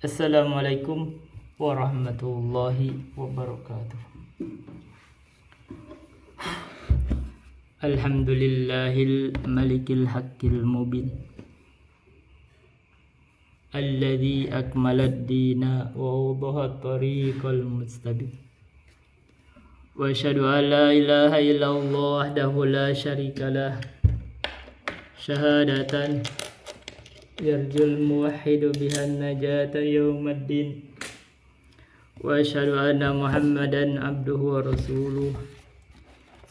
Assalamualaikum warahmatullahi wabarakatuh. Alhamdulillahil malikil haqqil mubin alladzi akmalad dina wa wadahat tariqal mustabin. Wa asyhadu an la ilaha illallah wahdahu la syarikalah syahadatan yarjul muwahhidu bihan najata yawmaddin. Wa asyhadu anna Muhammadan abduhu wa rasuluh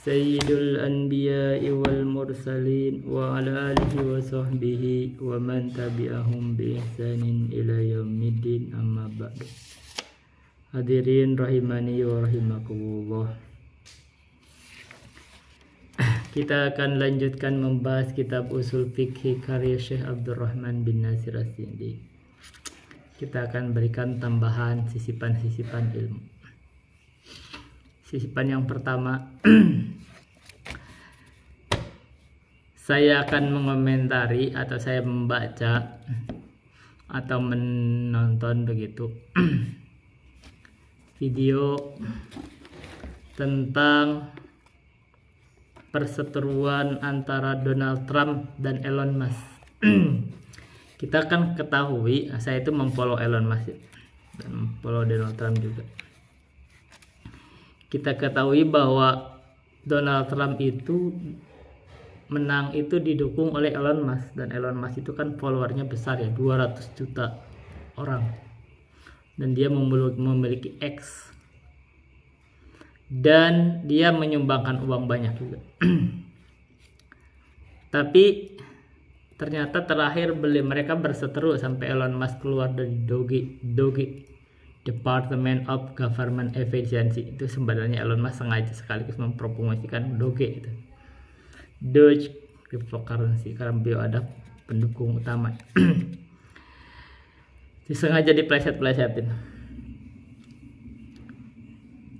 sayyidul anbiya'i wal mursalin wa ala alihi wa sahbihi wa man tabi'ahum bi ihsanin ila yaumiddin, amma ba'du. Hadirin rahimani wa rahimakumullah. Kita akan lanjutkan membahas kitab Usul Fikhi karya Syekh Abdurrahman bin Nasir As-Sindi. Kita akan berikan tambahan sisipan-sisipan ilmu. Sisipan yang pertama, saya akan mengomentari atau saya membaca atau menonton begitu video tentang perseteruan antara Donald Trump dan Elon Musk. Kita kan ketahui, saya itu memfollow Elon Musk dan memfollow Donald Trump juga. Kita ketahui bahwa Donald Trump itu menang itu didukung oleh Elon Musk, dan Elon Musk itu kan followernya besar ya, 200 juta orang, dan dia memiliki X, dan dia menyumbangkan uang banyak juga. Tapi ternyata terakhir mereka berseteru sampai Elon Musk keluar dari Doge, Department of Government Efficiency. Itu sebenarnya Elon Musk sengaja sekaligus mempromosikan Doge itu, Doge cryptocurrency, karena beliau ada pendukung utama. Disengaja dipleset-plesetin.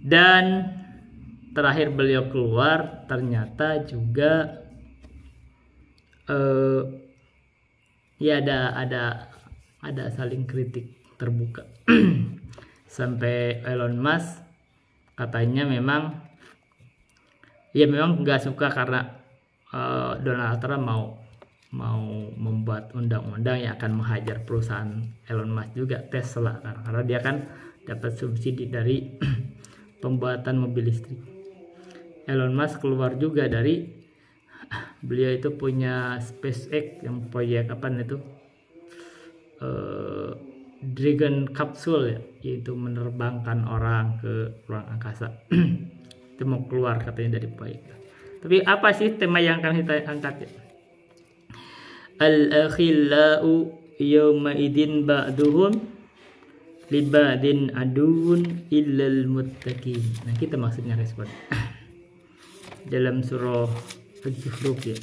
Dan terakhir beliau keluar ternyata juga ya ada saling kritik terbuka. Sampai Elon Musk katanya memang nggak suka karena Donald Trump mau membuat undang-undang yang akan menghajar perusahaan Elon Musk juga, Tesla, karena dia kan dapat subsidi dari pembuatan mobil listrik. Elon Musk keluar juga dari, beliau itu punya SpaceX yang proyek itu Dragon Capsule ya, yaitu menerbangkan orang ke ruang angkasa. Itu mau keluar katanya dari proyek. Tapi apa sih tema yang akan kita angkat ya? Al-akhillau yawma idin ba'duhum libadin aduun illal muttaqin. Nah, kita maksudnya respon dalam surah Al-Zukhruf ya.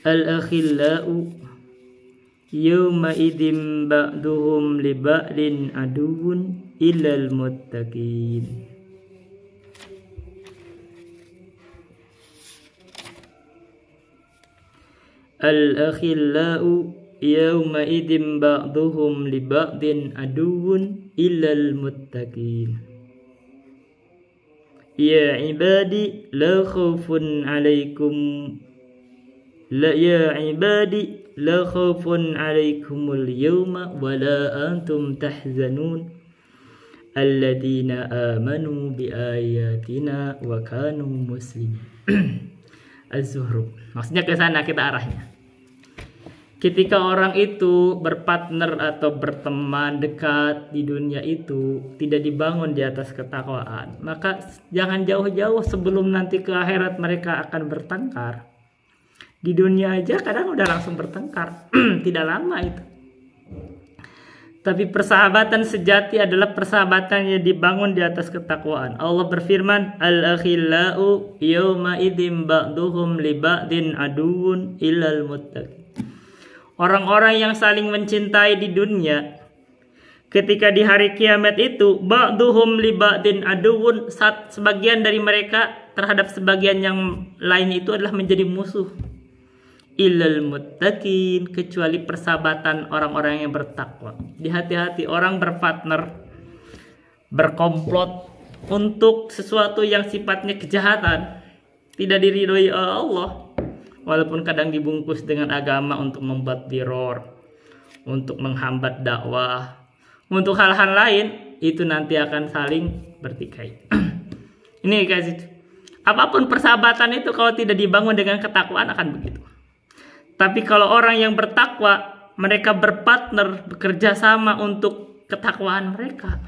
Al-akhillau yawma idin ba'duhum libadin aduun illal muttaqin. Al-akhillau yawma idin ba'duhum li ba'din aduun illal muttaqin. Ya ibadi la khawfun alaikum alaikumul yawma wa la antum tahzanun alladina amanu bi ayatina wa kanu muslimin. Az-Zukhruf. Maksudnya ke sana kita arahnya. Ketika orang itu berpartner atau berteman dekat di dunia itu tidak dibangun di atas ketakwaan, maka jangan jauh-jauh sebelum nanti ke akhirat mereka akan bertengkar. Di dunia aja kadang udah langsung bertengkar. Tidak lama itu. Tapi persahabatan sejati adalah persahabatan yang dibangun di atas ketakwaan. Allah berfirman, Al-akhillau yawma idzin ba'duhum li ba'din aduun illal muttaqin. Orang-orang yang saling mencintai di dunia, ketika di hari kiamat itu, ba'duhum li ba'din aduun, sebagian dari mereka terhadap sebagian yang lain itu adalah menjadi musuh. illal muttaqin, kecuali persahabatan orang-orang yang bertakwa. Hati-hati orang berpartner, berkomplot untuk sesuatu yang sifatnya kejahatan, tidak diridhoi oleh Allah, walaupun kadang dibungkus dengan agama untuk membuat teror, untuk menghambat dakwah, untuk hal-hal lain, itu nanti akan saling bertikai. Ini guys, apapun persahabatan itu kalau tidak dibangun dengan ketakwaan akan begitu. Tapi kalau orang yang bertakwa, mereka berpartner, bekerja sama untuk ketakwaan mereka,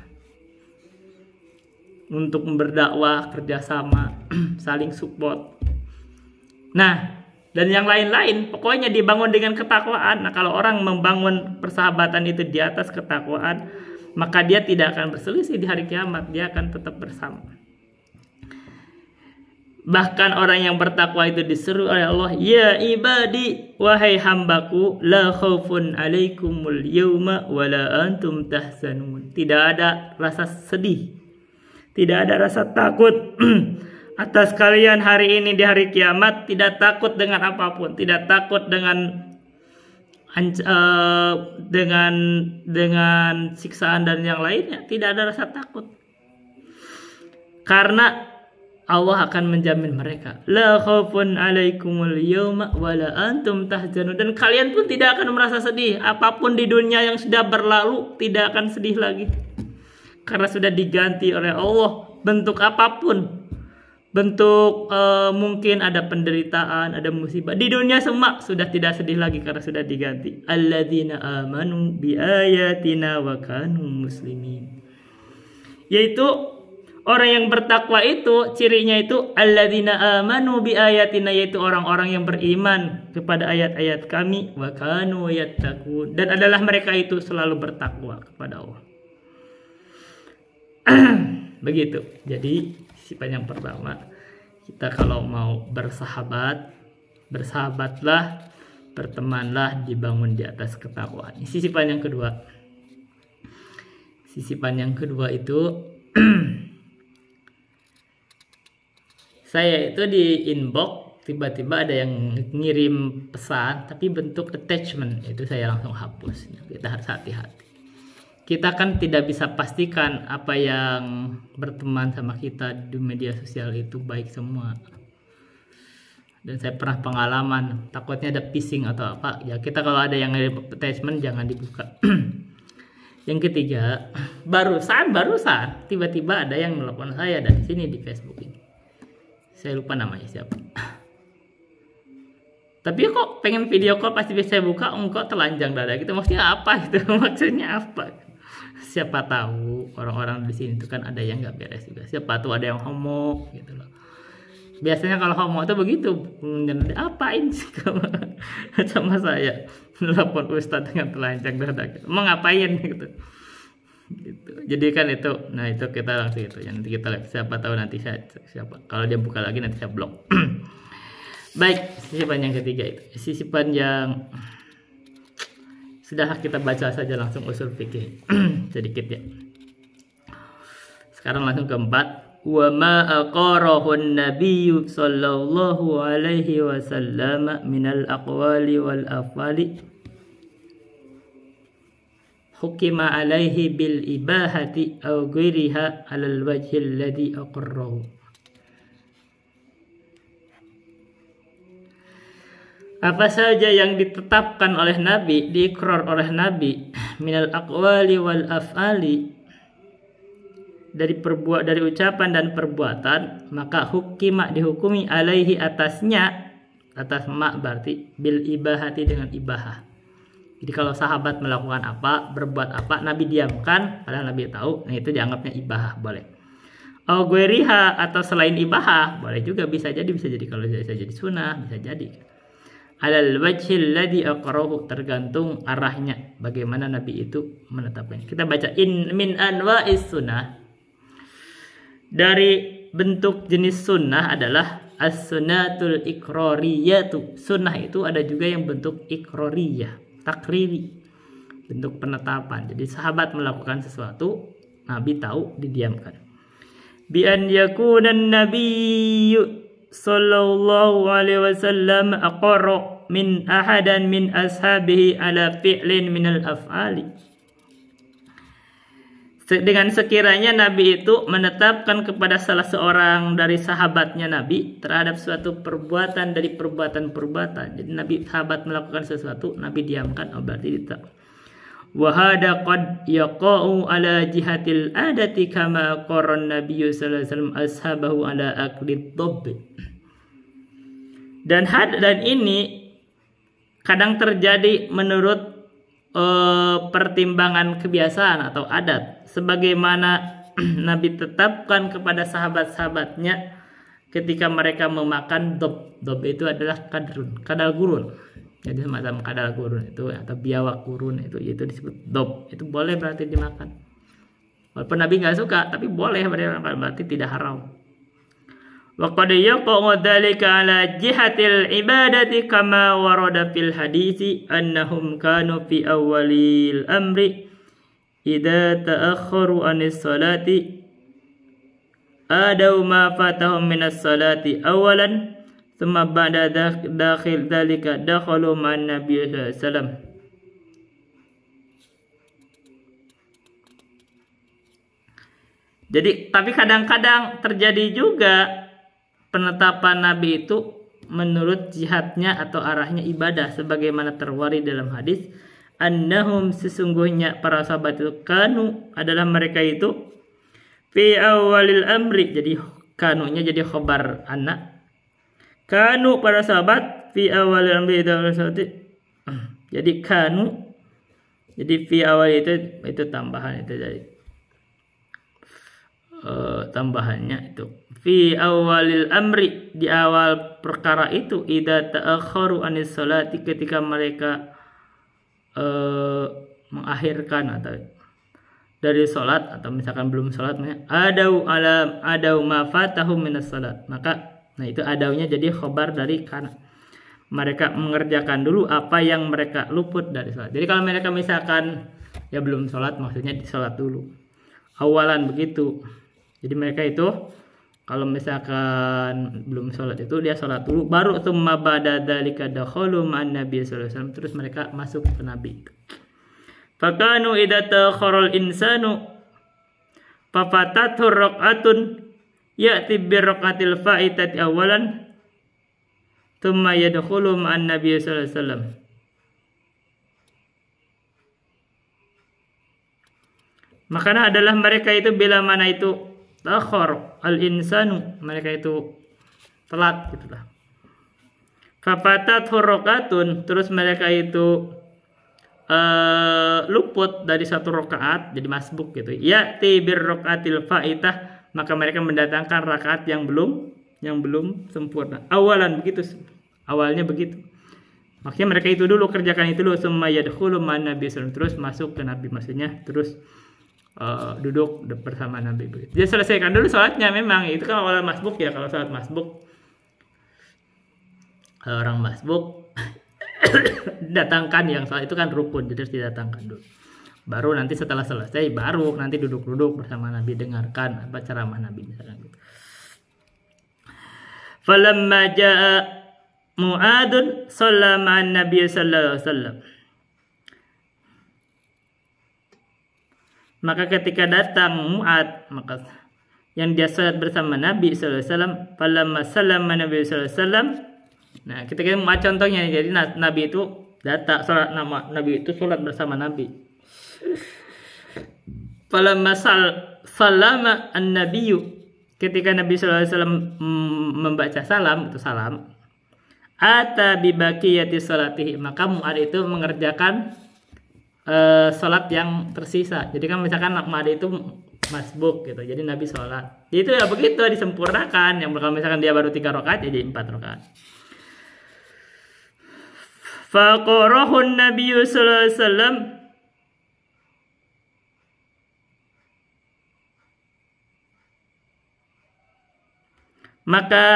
untuk berdakwah, kerjasama, saling support. Nah, dan yang lain-lain, pokoknya dibangun dengan ketakwaan. Nah, kalau orang membangun persahabatan itu di atas ketakwaan, maka dia tidak akan berselisih di hari kiamat, dia akan tetap bersama. Bahkan orang yang bertakwa itu diseru oleh Allah, ya ibadi, wahai hambaku, la khaufun alaikumul yawma wa la antum tahzanun. Tidak ada rasa sedih, tidak ada rasa takut atas kalian hari ini di hari kiamat. Tidak takut dengan apapun, tidak takut dengan siksaan dan yang lainnya. Tidak ada rasa takut, karena Allah akan menjamin mereka. La khaufun alaikumul yawma wa la antum tahzanun. Dan kalian pun tidak akan merasa sedih. Apapun di dunia yang sudah berlalu tidak akan sedih lagi, karena sudah diganti oleh Allah. Bentuk apapun, bentuk mungkin ada penderitaan, ada musibah di dunia, semua sudah tidak sedih lagi karena sudah diganti. Alladzina amanu bi ayatina wa kanu muslimin. Yaitu orang yang bertakwa itu cirinya itu alladzina amanu bi ayatina, yaitu orang-orang yang beriman kepada ayat-ayat kami, wa kanu yattaqun, dan adalah mereka itu selalu bertakwa kepada Allah. Begitu. Jadi sifat yang pertama, kita kalau mau bersahabat, bersahabatlah, bertemanlah dibangun di atas ketakwaan. Sisipan yang kedua. Sisipan yang kedua itu saya itu di inbox tiba-tiba ada yang ngirim pesan tapi bentuk attachment, itu saya langsung hapus. Kita harus hati-hati. Kita kan tidak bisa pastikan apa yang berteman sama kita di media sosial itu baik semua. Dan saya pernah pengalaman, takutnya ada phishing atau apa. Ya kita kalau ada yang ngirim attachment jangan dibuka. Yang ketiga, barusan tiba-tiba ada yang nelpon saya dari sini di Facebook ini. Saya lupa namanya siapa. Tapi kok pengen video call pasti bisa saya buka, kok telanjang dada gitu. Maksudnya apa itu? Maksudnya apa? Siapa tahu orang-orang di sini itu kan ada yang nggak beres juga. Siapa tahu ada yang homo gitu loh. Biasanya kalau homo itu begitu, apain sih sama saya nelpon Ustadz dengan telanjang dada gitu. Mau ngapain gitu. Gitu. Jadi kan itu, nah itu kita langsung itu, nanti kita lihat, siapa tahu nanti siapa kalau dia buka lagi nanti saya blok. Baik, sisipan yang ketiga itu, sisipan yang sudah kita baca saja langsung usul fikih sedikit ya. Sekarang langsung keempat, wa ma aqarahu an-nabiy sallallahu alaihi wasallam minal aqwali wal afali hukima alaihi bil ibahati aw ghairiha alal wajhil ladzi aqarrahu. Apa saja yang ditetapkan oleh Nabi, diikrar oleh Nabi, minal aqwali wal af'ali, dari ucapan dan perbuatan, maka hukima dihukumi alaihi atasnya, atas mak berarti bil ibahati dengan ibahah. Jadi kalau sahabat melakukan apa, berbuat apa, Nabi diamkan, padahal Nabi tahu, nah itu dianggapnya ibahah, boleh. Au ghairiha, atau selain ibahah, boleh juga, bisa jadi kalau bisa jadi sunnah, bisa jadi. Alal wajhil ladzi aqrahu, tergantung arahnya, bagaimana Nabi itu menetapkan. Kita baca min anwa'is sunnah. Dari bentuk jenis sunnah adalah as-sunnatul iqrariyatu. Sunnah itu ada juga yang bentuk iqrariyah, takriri, bentuk penetapan. Jadi sahabat melakukan sesuatu, Nabi tahu, didiamkan. Bi an yakuna an-nabiyyu sallallahu alaihi wasallam aqarra, min ahadan min ashabihi ala fi'lin minal af'ali. Dengan sekiranya Nabi itu menetapkan kepada salah seorang dari sahabatnya Nabi terhadap suatu perbuatan dari perbuatan-perbuatan. Jadi Nabi sahabat melakukan sesuatu, Nabi diamkan, oh berarti tidak. Wa hada qad yaqa'u ala jihatil adati kama qaran Nabi sallallahu alaihi wasallam ashabahu ala akli dhabb. Dan ini kadang terjadi menurut pertimbangan kebiasaan atau adat, sebagaimana Nabi tetapkan kepada sahabat-sahabatnya ketika mereka memakan dob. Dob itu adalah kadal gurun. Jadi semacam kadal gurun itu atau biawak gurun itu disebut dob. Itu boleh berarti dimakan. Walaupun Nabi nggak suka, tapi boleh berarti tidak haram. Wa qad yaqa'u dzalika ala jihatil ibadati kama warada fil hadits annahum kanu fi awwalil amri idza ta'akhkharu anis salati adaw ma fatahum minas salati awalan thumma ba'da dakhil dzalika dakhalu ma'an nabiy sallallahu alaihi wasallam. Jadi tapi kadang-kadang terjadi juga penetapan Nabi itu menurut jihadnya atau arahnya ibadah, sebagaimana terwari dalam hadis annahum, sesungguhnya para sahabat itu kanu adalah mereka itu fi awalil amri. Jadi kanunya jadi khobar anak, kanu para sahabat fi awalil amri. Jadi kanu, jadi fi awal itu tambahan itu dari tambahannya itu fi awalil amri, di awal perkara itu idza ta'akhkharu anis salati, ketika mereka mengakhirkan atau dari salat atau misalkan belum salat, adau ma fatahu minas salat, maka itu adaunya jadi khobar dari kana, mereka mengerjakan dulu apa yang mereka luput dari salat. Jadi kalau mereka misalkan ya belum salat, maksudnya di salat dulu awalan begitu. Jadi mereka itu kalau misalkan belum sholat itu dia sholat dulu, baru tsumma ba'da dzalika dakhalu ma'an nabiy sallallahu alaihi wasallam, terus mereka masuk ke Nabi. Fakanu idza ta'akhkharal insanu fafatatu raq'atun ya'ti bi raq'atil fa'itati awalan tsumma yadkhulu ma'an nabiy sallallahu alaihi wasallam. Makanya adalah mereka itu bila mana itu takhor al insanu, mereka itu telat gitulah. Fafatat hurokatun, terus mereka itu luput dari satu rakaat, jadi masbuk gitu. Ya tibir rokaatil faitah, maka mereka mendatangkan rakaat yang belum sempurna. Awalan begitu, awalnya begitu. Makanya mereka itu dulu kerjakan itu dulu, summa yadkhulu ma'an nabi sallallahu alaihi wasallam, terus masuk ke Nabi, maksudnya terus duduk bersama Nabi begitu. Dia selesaikan dulu sholatnya, memang itu kan awal masbuk ya. Kalau sholat masbuk, orang masbuk datangkan yang sholat itu kan rukun, jadi harus didatangkan dulu. Baru nanti setelah selesai, baru nanti duduk-duduk bersama Nabi, dengarkan apa ceramah Nabi misalnya gitu. Falamma jaa Mu'adun shalla ma'an Nabi sallallahu alaihi wasallam. Maka ketika datang Mu'ad, maka yang dia salat bersama Nabi sallallahu alaihi wasallam, falamma sallama Nabi sallallahu alaihi wasallam. Nah, ketika Mu'ad contohnya, jadi Nabi itu datang salat, Nabi itu salat bersama Nabi. Falamma sallama an-nabiyyu, ketika Nabi sallallahu alaihi wasallam membaca salam, itu salam, ata bi baqiyati salatihi, maka Mu'ad itu mengerjakan sholat yang tersisa. Jadi kan misalkan Mu'ad itu masbuk gitu, jadi Nabi sholat, itu ya begitu disempurnakan. Yang kalau misalkan dia baru 3 rakaat jadi 4 rakaat. Faqarahun Nabi sallallahu alaihi wasallam, maka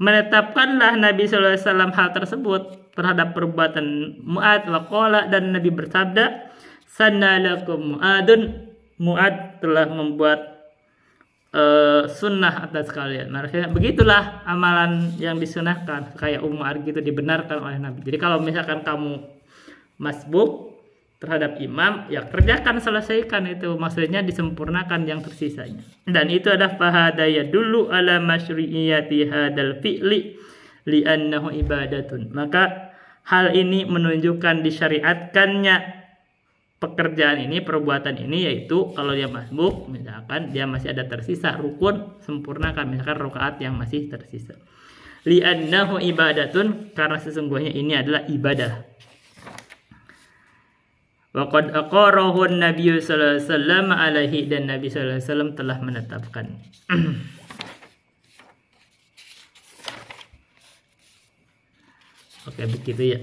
menetapkanlah Nabi sallallahu alaihi wasallam hal tersebut terhadap perbuatan Mu'ad. Waqala, dan Nabi bersabda, sanna lakum Mu'adun, Mu'ad telah membuat sunnah atas kalian. Maksudnya begitulah amalan yang disunahkan kayak Umar gitu dibenarkan oleh Nabi. Jadi kalau misalkan kamu masbuk terhadap imam, ya kerjakan, selesaikan itu, maksudnya disempurnakan yang tersisanya. Dan itu adalah fahadaya dulu ala masyru'iyati hadal fi'li li'annahu ibadatun. Maka hal ini menunjukkan disyariatkannya pekerjaan ini, perbuatan ini, yaitu kalau dia masbuk, misalkan dia masih ada tersisa rukun, sempurnakan, misalkan rakaat yang masih tersisa. Li'annahu ibadatun, karena sesungguhnya ini adalah ibadah. Waqad aqarahu Nabi sallallahu alaihi wasallam alaihi, dan Nabi sallallahu alaihi wasallam telah menetapkan. Oke, begitu ya.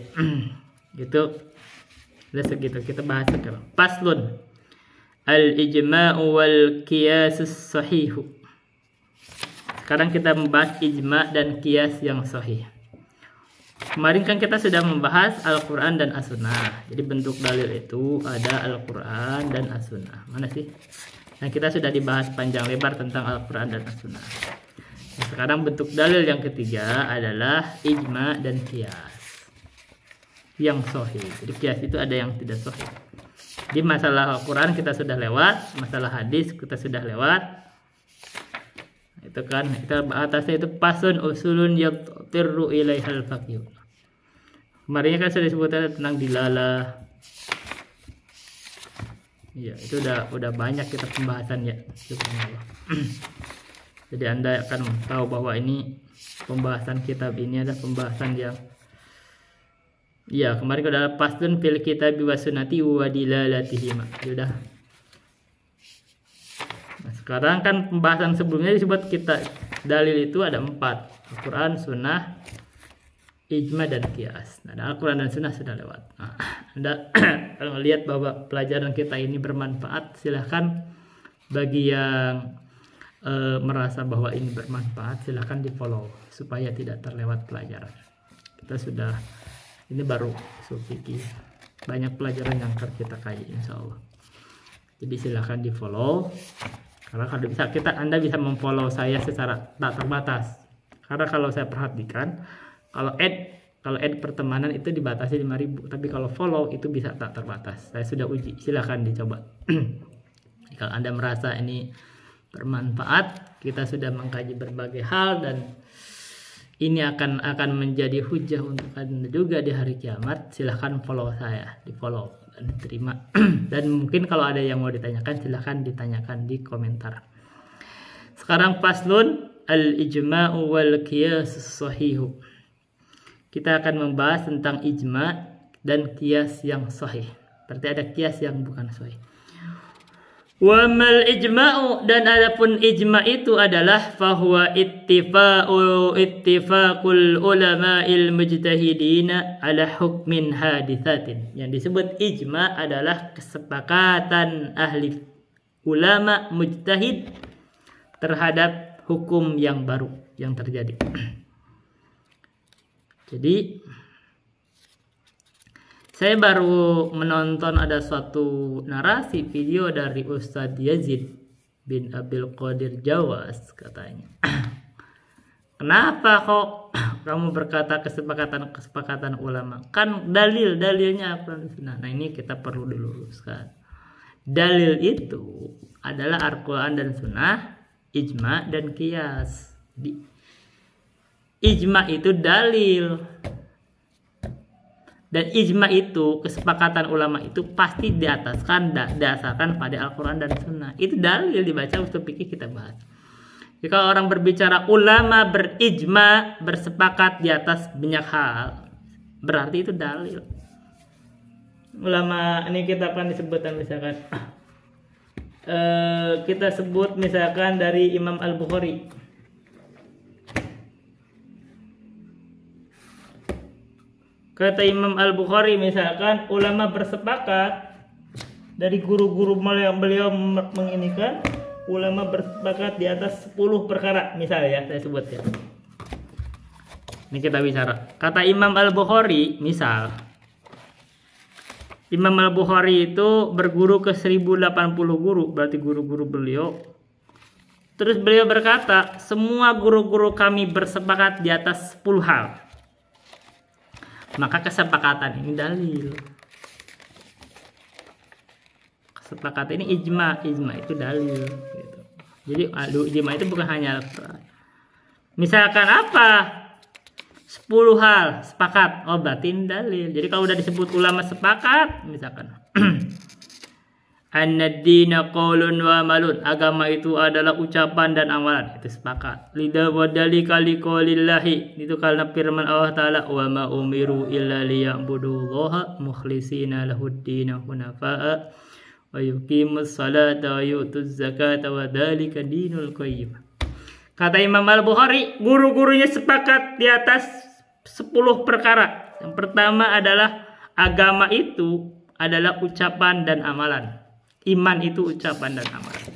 Gitu. Udah segitu, kita bahas sekarang. Paslun al-ijma'u wal qiyasus sahihu. Sekarang kita membahas ijma' dan qiyas yang sahih. Kemarin kan kita sudah membahas Al-Quran dan As-Sunnah. Jadi bentuk dalil itu ada Al-Quran dan As-Sunnah. Mana sih? Nah, kita sudah dibahas panjang lebar tentang Al-Quran dan As-Sunnah. Nah, sekarang bentuk dalil yang ketiga adalah ijma' dan qiyas yang sahih. Jadi qiyas itu ada yang tidak sahih. Di masalah Al-Quran kita sudah lewat, masalah hadis kita sudah lewat. Itu kan kita atasnya itu pasun usulun yatirru ilaihal faqih. Kemarin kan sudah disebutkan tentang dilalah. Iya, itu udah banyak kita pembahasan ya. Subhanallah. Jadi Anda akan tahu bahwa ini pembahasan kitab ini adalah pembahasan yang ya, kemarin adalah pasun fil kitab wa sunnati wa dilalatihima. Sudah. Nah, sekarang kan pembahasan sebelumnya disebut kita dalil itu ada 4, Al-Quran, Sunnah, ijma dan qiyas. Nah, Al-Quran dan Sunnah sudah lewat. Nah, Anda kalau melihat bahwa pelajaran kita ini bermanfaat, silahkan bagi yang merasa bahwa ini bermanfaat, silahkan di follow supaya tidak terlewat pelajaran. Kita sudah, ini baru usul fikih, banyak pelajaran yang akan kita kaji insya Allah. Jadi silahkan di follow. Karena kalau bisa Anda bisa memfollow saya secara tak terbatas. Karena kalau saya perhatikan, kalau add pertemanan itu dibatasi 5.000, tapi kalau follow itu bisa tak terbatas. Saya sudah uji, silahkan dicoba. Kalau Anda merasa ini bermanfaat, kita sudah mengkaji berbagai hal dan ini akan menjadi hujah untuk Anda juga di hari kiamat. Silahkan follow saya, di follow dan diterima. Dan mungkin kalau ada yang mau ditanyakan, silahkan ditanyakan di komentar. Sekarang paslun al-ijma'u wal qiyas sahihu. Kita akan membahas tentang ijma' dan qiyas yang sahih. Berarti ada qiyas yang bukan sahih. Wa mal ijma'u, dan adapun ijma' itu adalah fahuwa ittifaqul ulama'il mujtahidina ala hukmin hadithatin. Yang disebut ijma' adalah kesepakatan ahli ulama mujtahid terhadap hukum yang baru yang terjadi. Jadi saya baru menonton ada suatu narasi video dari Ustadz Yazid bin Abdul Qadir Jawas, katanya. Kenapa kok kamu berkata kesepakatan ulama? Kan dalilnya apa? Nah, ini kita perlu diluruskan. Dalil itu adalah Al-Quran dan Sunnah, ijma dan qiyas. Ijma itu dalil. Dan ijma itu, kesepakatan ulama itu pasti dasarkan pada Al-Quran dan Sunnah. Itu dalil dibaca usul fikih kita bahas. Jika orang berbicara ulama berijma, bersepakat di atas banyak hal, berarti itu dalil. Ulama ini kita akan disebutkan misalkan kita sebut misalkan dari Imam Al-Bukhari. Kata Imam Al-Bukhari misalkan ulama bersepakat, dari guru-guru beliau menginikan, ulama bersepakat di atas 10 perkara misalnya ya, saya sebut ya. Ini kita bicara. Kata Imam Al-Bukhari misal, Imam Al-Bukhari itu berguru ke 1080 guru, berarti guru-guru beliau Terus beliau berkata, semua guru-guru kami bersepakat di atas 10 hal. Maka kesepakatan ini dalil. Kesepakatan ini ijma itu dalil. Gitu. Jadi ijma itu bukan hanya misalkan apa? 10 hal sepakat, oh berarti ini dalil. Jadi kalau udah disebut ulama sepakat, misalkan An-dina qaulun wa amalun, agama itu adalah ucapan dan amalan, itu sepakat. Lidah wadali kali qaulillahi, itu karena firman Allah Ta'ala, wa ma umiru illa liya'budullaha mukhlisina lahuddina hunafa'a wa yuqimus salata wa yu'tuz zakata wa dzalika dinul qayyim. Kata Imam Al-Bukhari, guru-gurunya sepakat di atas 10 perkara. Yang pertama adalah agama itu adalah ucapan dan amalan. Iman itu ucapan dan amalan.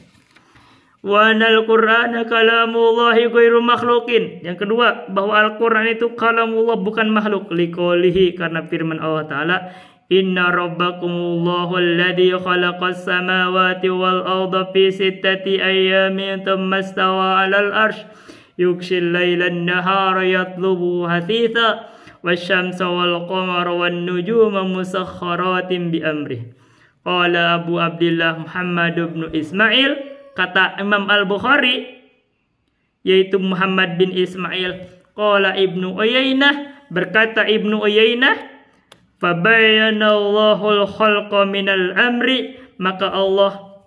Wa anal Qur'ana kalamullahi ghairu makhluqin. Yang kedua, bahwa Al-Qur'an itu kalamullah bukan makhluk. Liqaulihi, karena firman Allah Ta'ala, inna rabbakumullahu alladhi khalaqas samawati wal arda fi sittati ayyamin thumma istawa 'alal arsh yukshil lailan nahara yatlubu hathitha wasyamsa wal qamara wan nujuma musakhkharatin bi amrih. Qala Abu Abdillah Muhammad bin Ismail, kata Imam Al-Bukhari yaitu Muhammad bin Ismail. Qala Ibnu Uyainah, berkata Ibnu Uyainah, fabayyana Allahul khalqa minal amri, maka Allah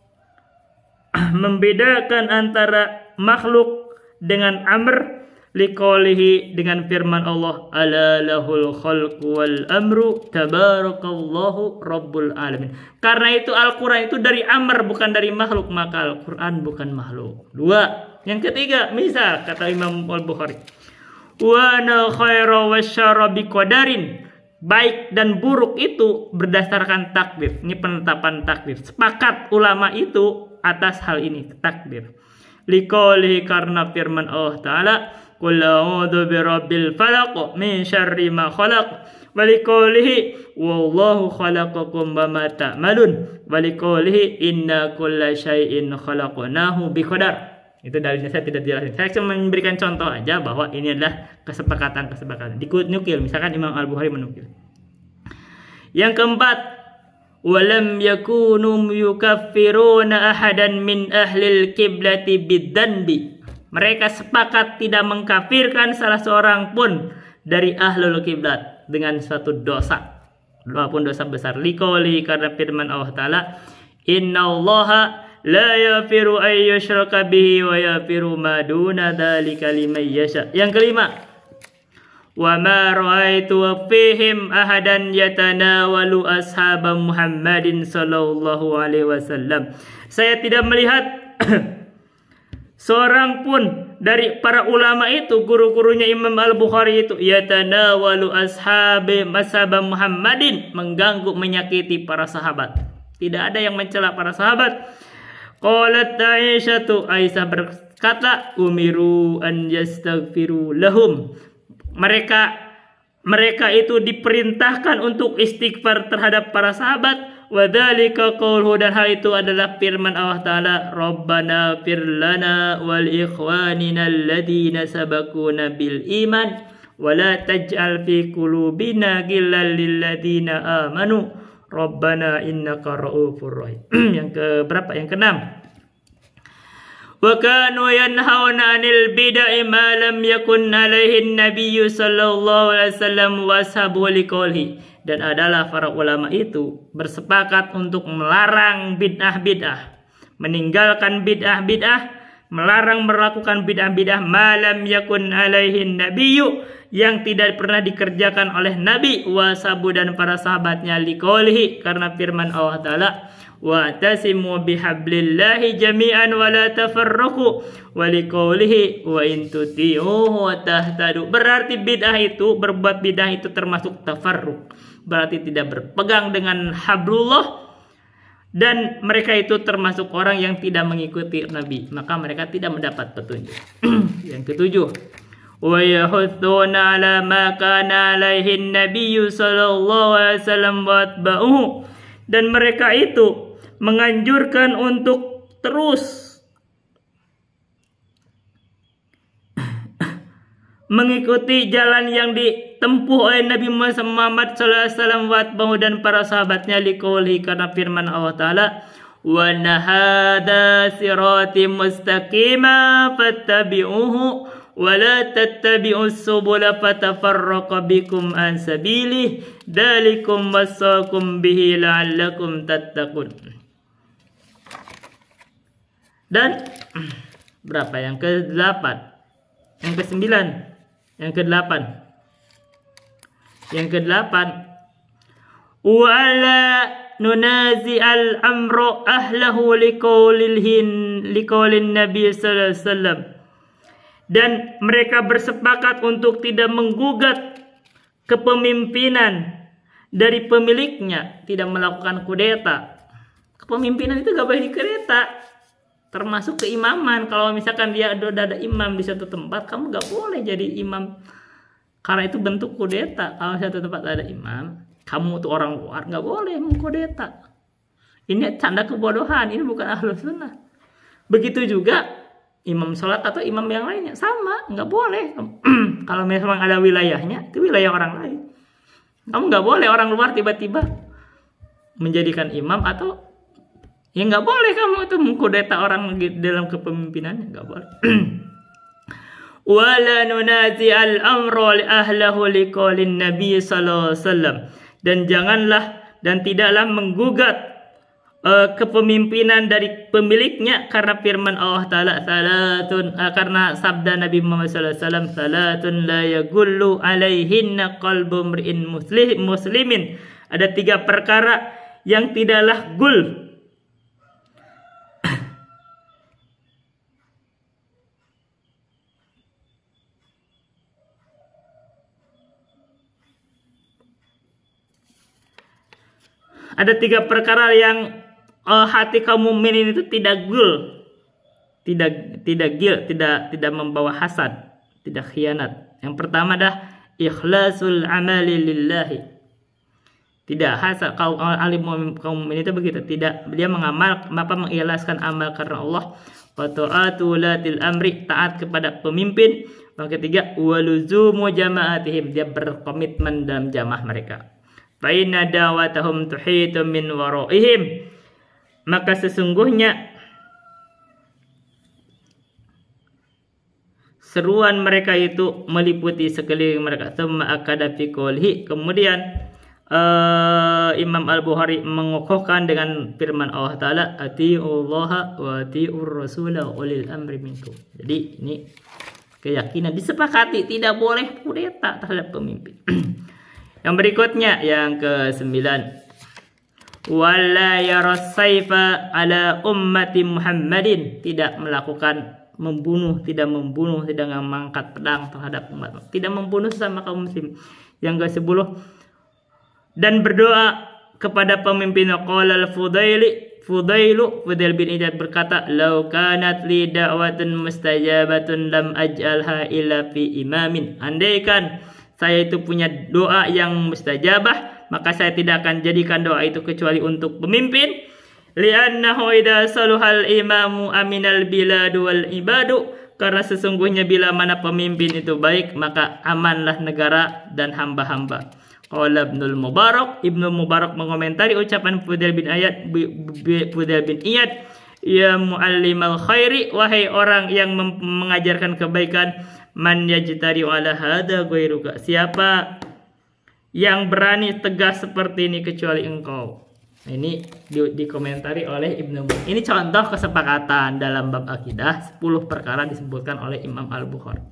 membedakan antara makhluk dengan amr. Liqaulihi, dengan firman Allah, ala lahul khalqu wal amru tabarakallahu rabbul alamin. Karena itu Al-Quran itu dari amr bukan dari makhluk, maka Al-Quran bukan makhluk. Dua. Yang ketiga, misal kata Imam Al-Bukhari, wa na khaira wasyara biqadarin, baik dan buruk itu berdasarkan takdir. Ini penetapan takdir. Sepakat ulama itu atas hal ini, takdir. Liqaulihi, karena firman Allah Ta'ala, qul a'udzu birabbil falaq min syarri ma khalaq, wa liqaulihi wallahu khalaqakum wa ma ta'malun, wa liqaulihi inna kulla syai'in khalaqnahu biqadar. Itu dalilnya saya tidak jelasin. Saya cuma memberikan contoh aja bahwa ini adalah kesepakatan. Dinukil, misalkan Imam Al-Bukhari menukil. Yang keempat, walam yakunu yukaffiruna ahadan min ahlil kiblati bidzanbi. Mereka sepakat tidak mengkafirkan salah seorang pun dari ahlul kiblat dengan suatu dosa, walaupun dosa besar. Liqauli, karena firman Allah Ta'ala, innallaha la yaghfiru ay yushraka bihi wa yaghfiru ma duna dzalika liman yasha. Yang kelima, wa ma ra'aitu fihim ahadan yatanawalu ashab Muhammadin sallallahu alaihi wasallam. Saya tidak melihat seorang pun dari para ulama itu, guru-gurunya Imam Al-Bukhari itu, yatanawalu ashabi masaba Muhammadin, mengganggu, menyakiti para sahabat. Tidak ada yang mencela para sahabat. Qalat Aisyah berkata, umiru an yastaghfiru lahum. Mereka itu diperintahkan untuk istighfar terhadap para sahabat. Wadzalika qauluhu, dan hal itu adalah firman Allah Ta'ala, Rabbana fir lana wal ikhwanina alladhina sabaquna bil iman wa la taj'al fi qulubina ghillan lil ladzina amanu Rabbana innaka ra'ufur rahim. Yang keberapa? Yang keenam. Wa kanu yanhauna 'anil bid'ah ma lam yakun 'alaihi an-nabiy sallallahu alaihi wasallam wa ashabuhu liqaulihi. Dan adalah para ulama itu bersepakat untuk melarang bid'ah-bid'ah, meninggalkan bid'ah-bid'ah, melarang melakukan bid'ah-bid'ah malam yakun alaihin nabiyyu, yang tidak pernah dikerjakan oleh Nabi, wasabu, dan para sahabatnya, liqaulihi, karena firman Allah Ta'ala, wa'tasimu bihablillahi jami'an wa la tafarraqu, wa liqaulihi wa in tuti'uhu tahtadu. Berarti bid'ah itu, berbuat bid'ah itu termasuk tafarruq, berarti tidak berpegang dengan hablullah, dan mereka itu termasuk orang yang tidak mengikuti Nabi, maka mereka tidak mendapat petunjuk. Yang ketujuh, wa yahudduna ala ma kana alaihi nabiyyu sallallahu alaihi wasallam wa atba'uhu, dan mereka itu menganjurkan untuk terus mengikuti jalan yang ditempuh oleh Nabi Muhammad SAW dan para sahabatnya liqouli karena firman Allah Ta'ala wa nahada sirati mustaqima fattabi'uhu wa la tattabi'us subula fatafarraqa bikum an sabilih dzalikum wasaqum bihi la'allakum tattaqun. Dan berapa yang ke-8? Yang ke-9, yang ke-8. Yang ke-8, wala nunazi al-amru ahlahu liqaulin Nabi sallallahu alaihi wasallam. Dan mereka bersepakat untuk tidak menggugat kepemimpinan dari pemiliknya, tidak melakukan kudeta. Kepemimpinan itu gak boleh dikudeta, termasuk keimaman. Kalau misalkan dia udah ada imam di suatu tempat, kamu gak boleh jadi imam, karena itu bentuk kudeta. Kalau suatu tempat ada imam, kamu tuh orang luar gak boleh mengkudeta. Ini tanda kebodohan, ini bukan ahlus sunnah. Begitu juga imam sholat atau imam yang lainnya sama, nggak boleh. Kalau memang ada wilayahnya, itu wilayah orang lain. Kamu nggak boleh orang luar tiba-tiba menjadikan imam, atau ya nggak boleh kamu itu mengkudeta orang dalam kepemimpinannya, nggak boleh. Wala nunazi al-amru li ahlahu liqaulin Nabi sallallahu alaihi wasallam. Dan janganlah dan tidaklah menggugat kepemimpinan dari pemiliknya karena firman Allah Ta'ala salatun, karena sabda Nabi Muhammad SAW, salatun la yagullu alaihinna qalbu mri'in muslimin. Ada 3 perkara yang tidaklah gul, ada 3 perkara yang hati kaum mukminin itu tidak gul, tidak membawa hasad, tidak khianat. Yang pertama adalah ikhlasul amali lillahi. Tidak hasad. Kaum mukmin itu begitu, tidak, dia mengikhlaskan amal karena Allah. Wa ta'atu latil amri, taat kepada pemimpin. Yang ketiga, waluzumu jama'atihim, dia berkomitmen dalam jamaah mereka. Fa inna da'watahum tuhitu min waraihim, maka sesungguhnya seruan mereka itu meliputi sekeliling mereka. Tsumma akada fi qoulihi, kemudian Imam Al-Bukhari mengokohkan dengan firman Allah Ta'ala, atiullaha wa atiur rasula wa ulil amri minkum. Jadi ini keyakinan disepakati, tidak boleh kudeta terhadap pemimpin. Yang berikutnya, yang ke-9, wala yarasaifa ala ummati Muhammadin, tidak melakukan tidak mengangkat pedang terhadap umat, tidak membunuh sama kaum muslim. Yang ke-10, dan berdoa kepada pemimpin. Qala Fudail bin Iyad berkata, "Lau kanat li da'watun mustajabatun lam aj'alha illa fi imamin." Andaikan saya itu punya doa yang mustajabah, maka saya tidak akan jadikan doa itu kecuali untuk pemimpin. Li'annahu idza saluhal imamu aminal biladu wal ibadu, karena sesungguhnya bila mana pemimpin itu baik, maka amanlah negara dan hamba-hamba. Qala Ibnu Mubarak mengomentari ucapan Fudail bin Iyad, ya muallimal khairi, wahai orang yang mengajarkan kebaikan, man yajtari ala hada ghairuka, siapa yang berani tegas seperti ini kecuali engkau. Ini dikomentari oleh Ibnu Mubarak. Ini contoh kesepakatan dalam bab akidah, 10 perkara disebutkan oleh Imam Al-Bukhari.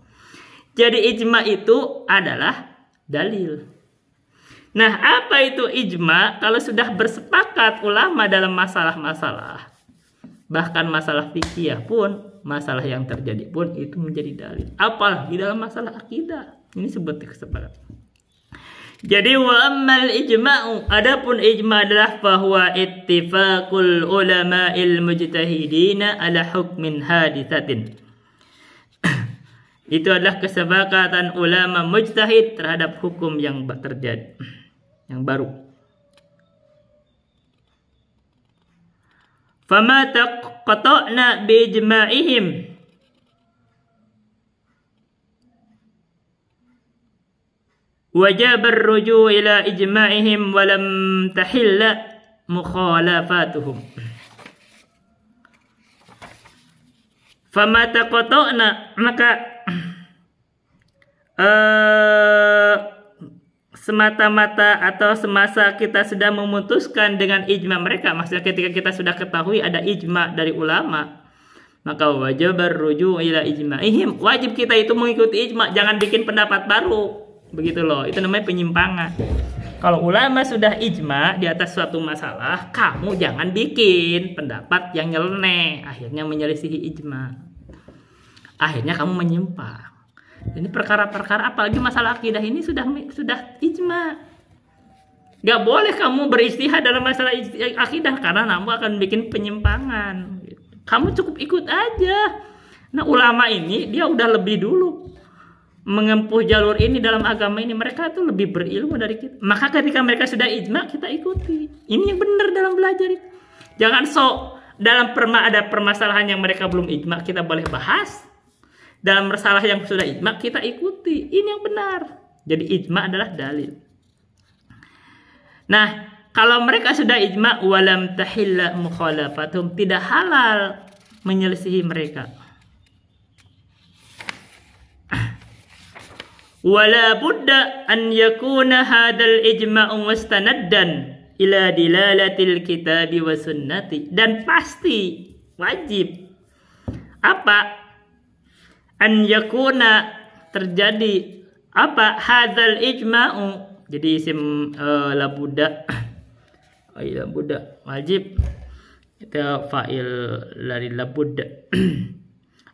Jadi ijma itu adalah dalil. Nah, apa itu ijma? Kalau sudah bersepakat ulama dalam masalah-masalah, bahkan masalah fikih pun, masalah yang terjadi pun itu menjadi dalil. Apalagi dalam masalah akidah, ini seperti kesepakatan. Jadi wa ammal ijma'u, adapun ijma adalah bahwa ittifaqul ulama'il mujtahidina ala hukmin haditsatin. Itu adalah kesepakatan ulama mujtahid terhadap hukum yang terjadi, yang baru. Fama taqata'na bi ijma'ihim, wajib ar-ruju' ila ijma'ihim wa lam tahilla mukhalafatuhum. Fama taqata'na, maka semata-mata atau semasa kita sudah memutuskan dengan ijma mereka, maksudnya ketika kita sudah ketahui ada ijma dari ulama, maka wajib ar-ruju' ila ijma'ihim, wajib kita itu mengikuti ijma, jangan bikin pendapat baru, begitu loh. Itu namanya penyimpangan. Kalau ulama sudah ijma di atas suatu masalah, kamu jangan bikin pendapat yang nyeleneh, akhirnya menyelisihi ijma. Akhirnya kamu menyimpang. Ini perkara-perkara apalagi masalah akidah ini sudah ijma. Gak boleh kamu beristihad dalam masalah akidah karena kamu akan bikin penyimpangan. Kamu cukup ikut aja. Nah, ulama ini dia udah lebih dulu mengempuh jalur ini dalam agama ini, mereka itu lebih berilmu dari kita. Maka ketika mereka sudah ijma, kita ikuti. Ini yang benar dalam belajar itu. Jangan sok dalam ada permasalahan yang mereka belum ijma, kita boleh bahas. Dalam masalah yang sudah ijma, kita ikuti. Ini yang benar. Jadi ijma adalah dalil. Nah, kalau mereka sudah ijma, walam tahilla mukhalafatum, tidak halal menyelisihi mereka. Wala budda an yakuna hadzal ijma'u mustanaddan ila dilalatil kitabi wa sunnati, dan pasti wajib apa an yakuna terjadi apa hadzal ijma'u, jadi isim la budda la budda wajib, itu fa'il dari la budda.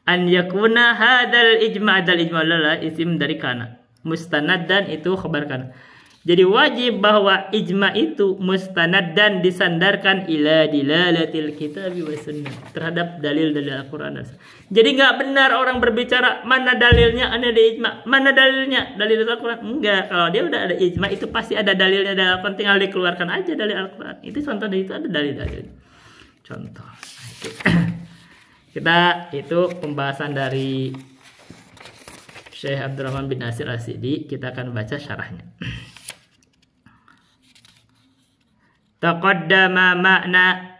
An yakuna hadzal ijma', hadzal ijma' adalah isim dari kana, mustanaddan itu khabar kana. Jadi wajib bahwa ijma' itu mustanaddan, disandarkan ila dilalatil kitabi wa sunnah, terhadap dalil-dalil Al-Qur'an. Jadi enggak benar orang berbicara mana dalilnya, ada ijma', mana dalilnya dalil Al-Qur'an. Enggak, kalau dia udah ada ijma' itu pasti ada dalilnya dari Al-Qur'an, tinggal dikeluarkan aja dari Al-Qur'an. Itu contoh dari itu ada dalil-dalil. Contoh. Kita itu pembahasan dari Syekh Abdurrahman bin Nasir As-Sa'di, kita akan baca syarahnya. Taqaddama ma'na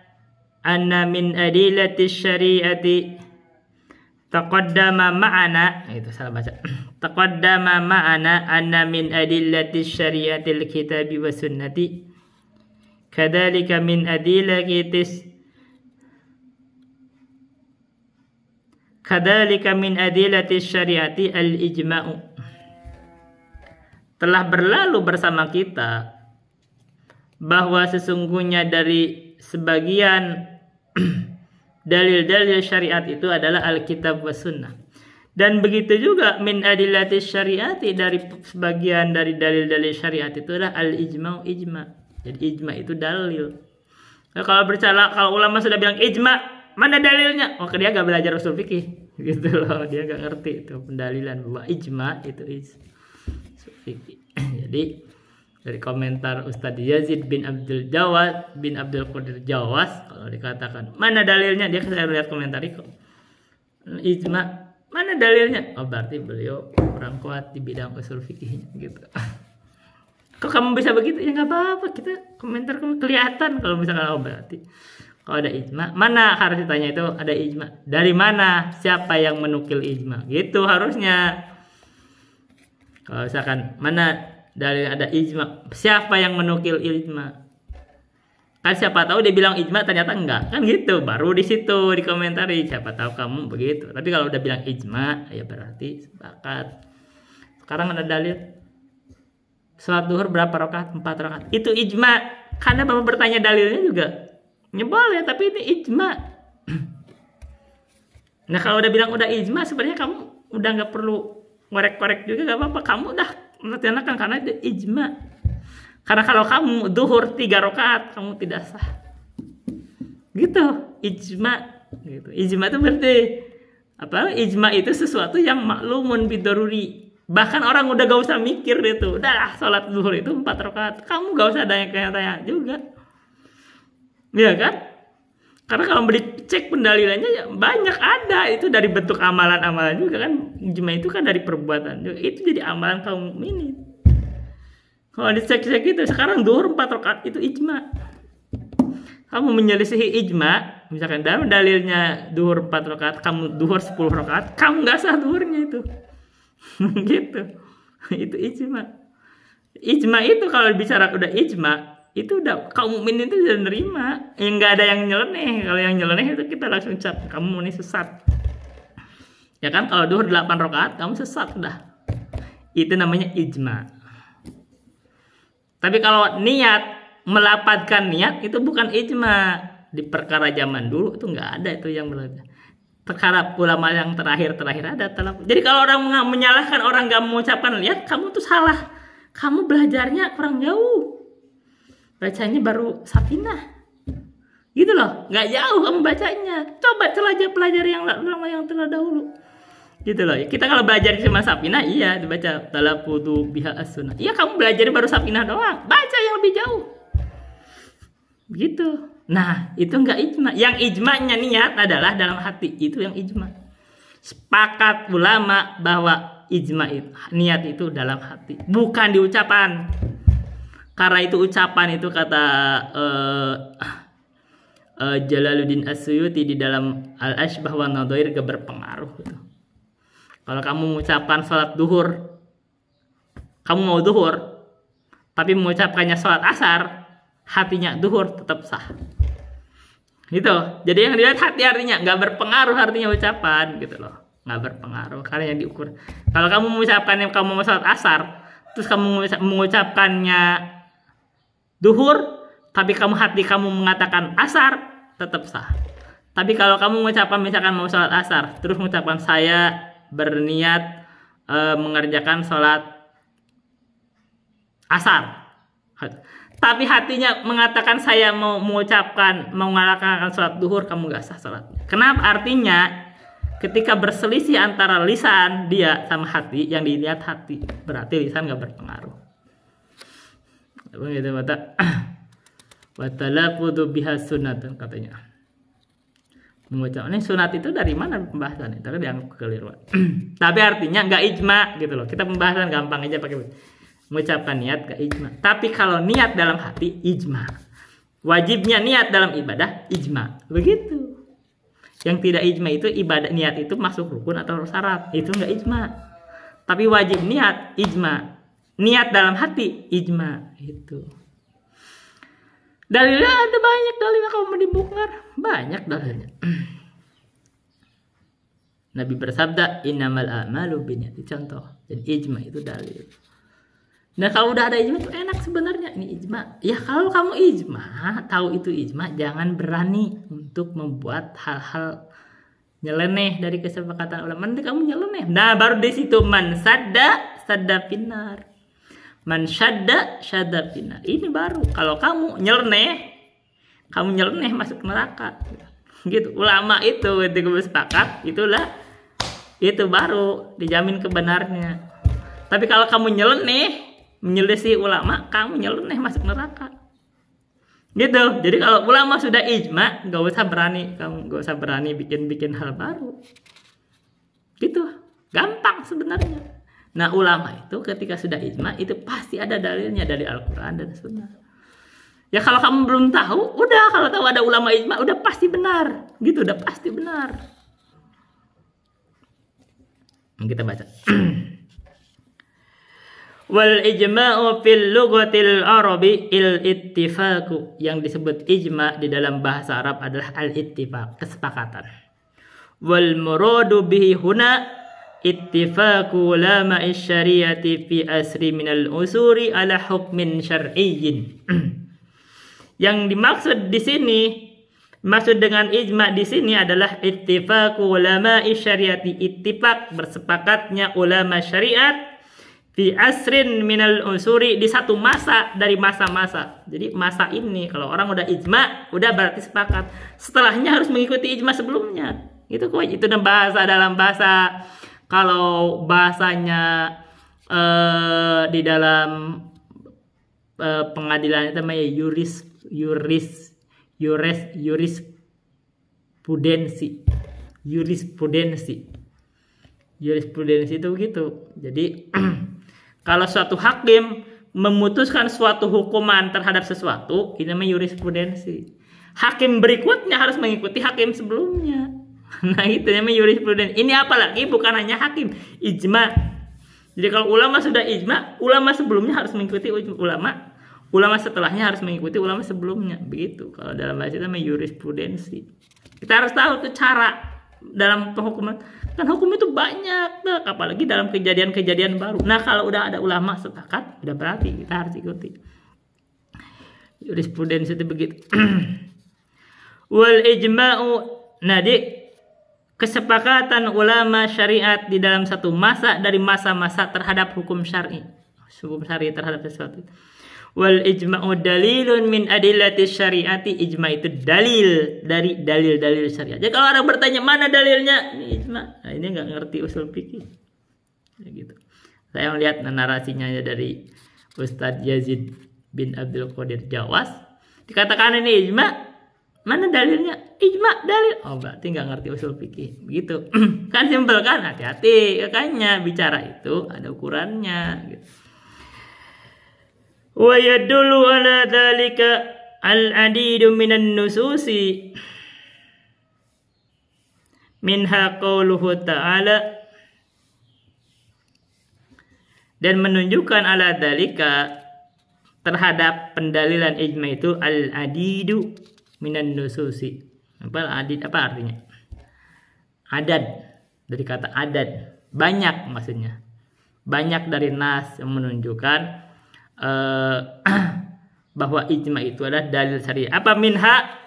anna min adillati syari'ati, taqaddama ma'ana, itu salah baca. Taqaddama ma'ana anna min adillati syari'ati al-kitabi wa sunnati, kadzalika min adillati kadzalika min adillati syariati al-ijma'u. Telah berlalu bersama kita bahwa sesungguhnya dari sebagian dalil-dalil syariat itu adalah Alkitab wa Sunnah. Dan begitu juga min adillati syariati, dari sebagian dari dalil-dalil syariat itu adalah al-ijma'u, ijma'. Jadi ijma' itu dalil. Nah, kalau ulama sudah bilang ijma', mana dalilnya? Oh, dia gak belajar usul fikih, gitu loh. Dia gak ngerti itu pendalilan bahwa ijma itu usul fikih. Jadi dari komentar Ustadz Yazid bin Abdul Qadir Jawas, kalau dikatakan mana dalilnya, dia saya lihat komentar itu ijma, mana dalilnya? Oh, berarti beliau kurang kuat di bidang usul fikihnya, gitu. Kok kamu bisa begitu? Ya nggak apa-apa, kita komentar kelihatan kalau misalkan berarti. Kalau ada ijma, mana harus ditanya itu ada ijma. Dari mana? Siapa yang menukil ijma? Gitu harusnya. Kalau misalkan mana dari ada ijma, siapa yang menukil ijma? Kan siapa tahu dia bilang ijma ternyata enggak. Kan gitu. Baru di situ dikomentari, siapa tahu kamu begitu. Tapi kalau udah bilang ijma, ya berarti sepakat. Sekarang ada dalil salat duhur berapa rakaat? 4 rakaat. Itu ijma. Karena Bapak bertanya dalilnya juga. Ya boleh, tapi ini ijma. Nah, kalau udah bilang udah ijma, sebenarnya kamu udah nggak perlu ngorek-korek juga, nggak apa-apa. Kamu udah melaksanakan karena itu ijma. Karena kalau kamu duhur 3 rakaat, kamu tidak sah. Gitu, ijma. Gitu. Ijma itu berarti apa? Ijma itu sesuatu yang maklumun bidaruri. Bahkan orang udah gak usah mikir itu. Udah sholat duhur itu 4 rakaat. Kamu gak usah tanya juga. Iya kan? Karena kalau dicek pendalilannya ya banyak ada, itu dari bentuk amalan-amalan juga kan. Ijma itu kan dari perbuatan juga. Itu jadi amalan kaum mukminin. Kalau dicek-cek itu sekarang duhur 4 rakaat itu ijma. Kamu menyelisihi ijma, misalkan dalam dalilnya duhur 4 rakaat, kamu duhur 10 rakaat, kamu nggak sah duhurnya itu. Gitu. Itu ijma. Ijma itu kalau bicara udah ijma, itu udah kaum mukmin itu sudah nerima. Nggak ada yang nyeleneh. Kalau yang nyeleneh itu kita langsung cap, kamu ini sesat. Ya kan, kalau duhur 8 rakaat kamu sesat dah. Itu namanya ijma. Tapi kalau niat, melapatkan niat itu bukan ijma. Di perkara zaman dulu itu nggak ada itu yang berlaku. Perkara ulama yang terakhir ada telap. Jadi kalau orang menyalahkan orang nggak mengucapkan niat, kamu tuh salah. Kamu belajarnya kurang jauh. Bacanya baru Safinah. Gitu loh, nggak jauh kamu bacanya. Coba pelajari yang lama yang terdahulu. Gitu loh. Kita kalau belajar cuma Safinah, iya dibaca talafudu biha as-sunnah. Iya, kamu belajar baru Safinah doang. Baca yang lebih jauh. Gitu. Nah, itu enggak ijma. Yang ijma'nya niat adalah dalam hati. Itu yang ijma. Sepakat ulama bahwa ijma itu, niat itu dalam hati, bukan di ucapan. Karena itu ucapan itu kata Jalaluddin As-Suyuti di dalam Al-Ashbah wa Nadhair gak berpengaruh gitu. Kalau kamu mengucapkan sholat duhur, kamu mau duhur, tapi mengucapkannya sholat asar, hatinya duhur tetap sah. Gitu. Jadi yang dilihat hati artinya, nggak berpengaruh artinya ucapan gitu loh, nggak berpengaruh karena yang diukur. Kalau kamu mengucapkan yang kamu mau sholat asar, terus kamu mengucapkannya duhur, tapi hati kamu mengatakan asar, tetap sah. Tapi kalau kamu mengucapkan misalkan mau sholat asar, terus mengucapkan saya berniat mengerjakan sholat asar, tapi hatinya mengatakan saya mau melaksanakan sholat duhur, kamu gak sah sholat. Kenapa? Artinya ketika berselisih antara lisan dia sama hati, yang dilihat hati, berarti lisan gak berpengaruh. Begitu kata watalafudu biha sunnatun, katanya. Mengucapkan ini sunat itu dari mana pembahasan itu kan dianggap kekeliruan. Tapi artinya nggak ijma gitu loh. Kita pembahasan gampang aja pakai mengucapkan niat nggak ijma. Tapi kalau niat dalam hati ijma. Wajibnya niat dalam ibadah ijma. Begitu. Yang tidak ijma itu ibadah niat itu masuk rukun atau syarat. Itu nggak ijma. Tapi wajib niat ijma. Niat dalam hati ijma itu. Dalilnya ada banyak, dalilnya kalau mau dibongkar banyak dalilnya. Nabi bersabda innamal a'malu binniyati, contoh. Jadi ijma itu dalil. Nah kalau udah ada ijma itu enak sebenarnya. Ini ijma. Ya kalau kamu ijma, tahu itu ijma, jangan berani untuk membuat hal-hal nyeleneh dari kesepakatan ulama. Nanti kamu nyeleneh. Nah baru di situ man sadda finnar. Man syadda finnar. Ini baru. Kalau kamu nyeleneh masuk neraka. Gitu. Ulama itu ketika bersepakat, itu baru dijamin kebenarnya. Tapi kalau kamu nyeleneh menyelisih ulama, kamu nyeleneh masuk neraka. Gitu. Jadi kalau ulama sudah ijma, gak usah berani bikin hal baru. Gitu. Gampang sebenarnya. Nah ulama itu ketika sudah ijma itu pasti ada dalilnya dari Al-Quran dan Sunnah. Ya kalau kamu belum tahu, udah kalau tahu ada ulama ijma udah pasti benar, gitu udah pasti benar. Kita baca. Wal ijma'u fil lughatil arabi il ittifaqu, yang disebut ijma di dalam bahasa Arab adalah al-ittifaq, kesepakatan. Wal muradu bihi huna ittifaqu ulama syariati fi asri minal usuri ala hukmin syar'iyyin. Yang dimaksud di sini, maksud dengan ijma di sini adalah ittifaqu ulama syariati, ittifaq bersepakatnya ulama syariat fi asrin minal usuri, di satu masa dari masa-masa. Jadi masa ini kalau orang udah ijma, udah berarti sepakat. Setelahnya harus mengikuti ijma sebelumnya. Itu dalam bahasa. Kalau bahasanya di dalam pengadilan itu namanya jurisprudensi itu begitu. Jadi kalau suatu hakim memutuskan suatu hukuman terhadap sesuatu, ini namanya jurisprudensi. Hakim berikutnya harus mengikuti hakim sebelumnya. Nah, itu namanya jurisprudensi. Ini apalagi bukan hanya hakim, ijma. Jadi kalau ulama sudah ijma, ulama sebelumnya harus mengikuti ulama setelahnya harus mengikuti ulama sebelumnya. Begitu. Kalau dalam bahasa itu namanya jurisprudensi. Kita harus tahu tuh cara dalam penghukuman. Kan hukum itu banyak, apalagi dalam kejadian-kejadian baru. Nah, kalau udah ada ulama sepakat, udah berarti kita harus ikuti. Jurisprudensi itu begitu. Wal ijma'u, nah kesepakatan ulama syariat di dalam satu masa dari masa-masa terhadap hukum syar'i terhadap sesuatu. Wal ijma'u dalilun min adillati syariati, ijma itu dalil dari dalil-dalil syariat. Jadi kalau orang bertanya mana dalilnya, ini ijma. Nah, ini nggak ngerti usul fikih. Ya gitu. Saya melihat narasinya dari Ustadz Yazid bin Abdul Qadir Jawas. Dikatakan ini ijma. Mana dalilnya? Ijma dalil. Oh, berarti nggak ngerti usul fikih. Begitu. Kan simpel kan? Hati-hati. Makanya bicara itu ada ukurannya. Gitu. Wa yadullu ala dzalika al-adidu minan nususi minha qauluhu ta'ala, dan menunjukkan ala dzalika terhadap pendalilan ijma itu al-adidu minan nususi. Apa adid, apa artinya? Adad, dari kata adad, banyak maksudnya. Banyak dari nas yang menunjukkan bahwa ijma itu adalah dalil syariah. Apa minha?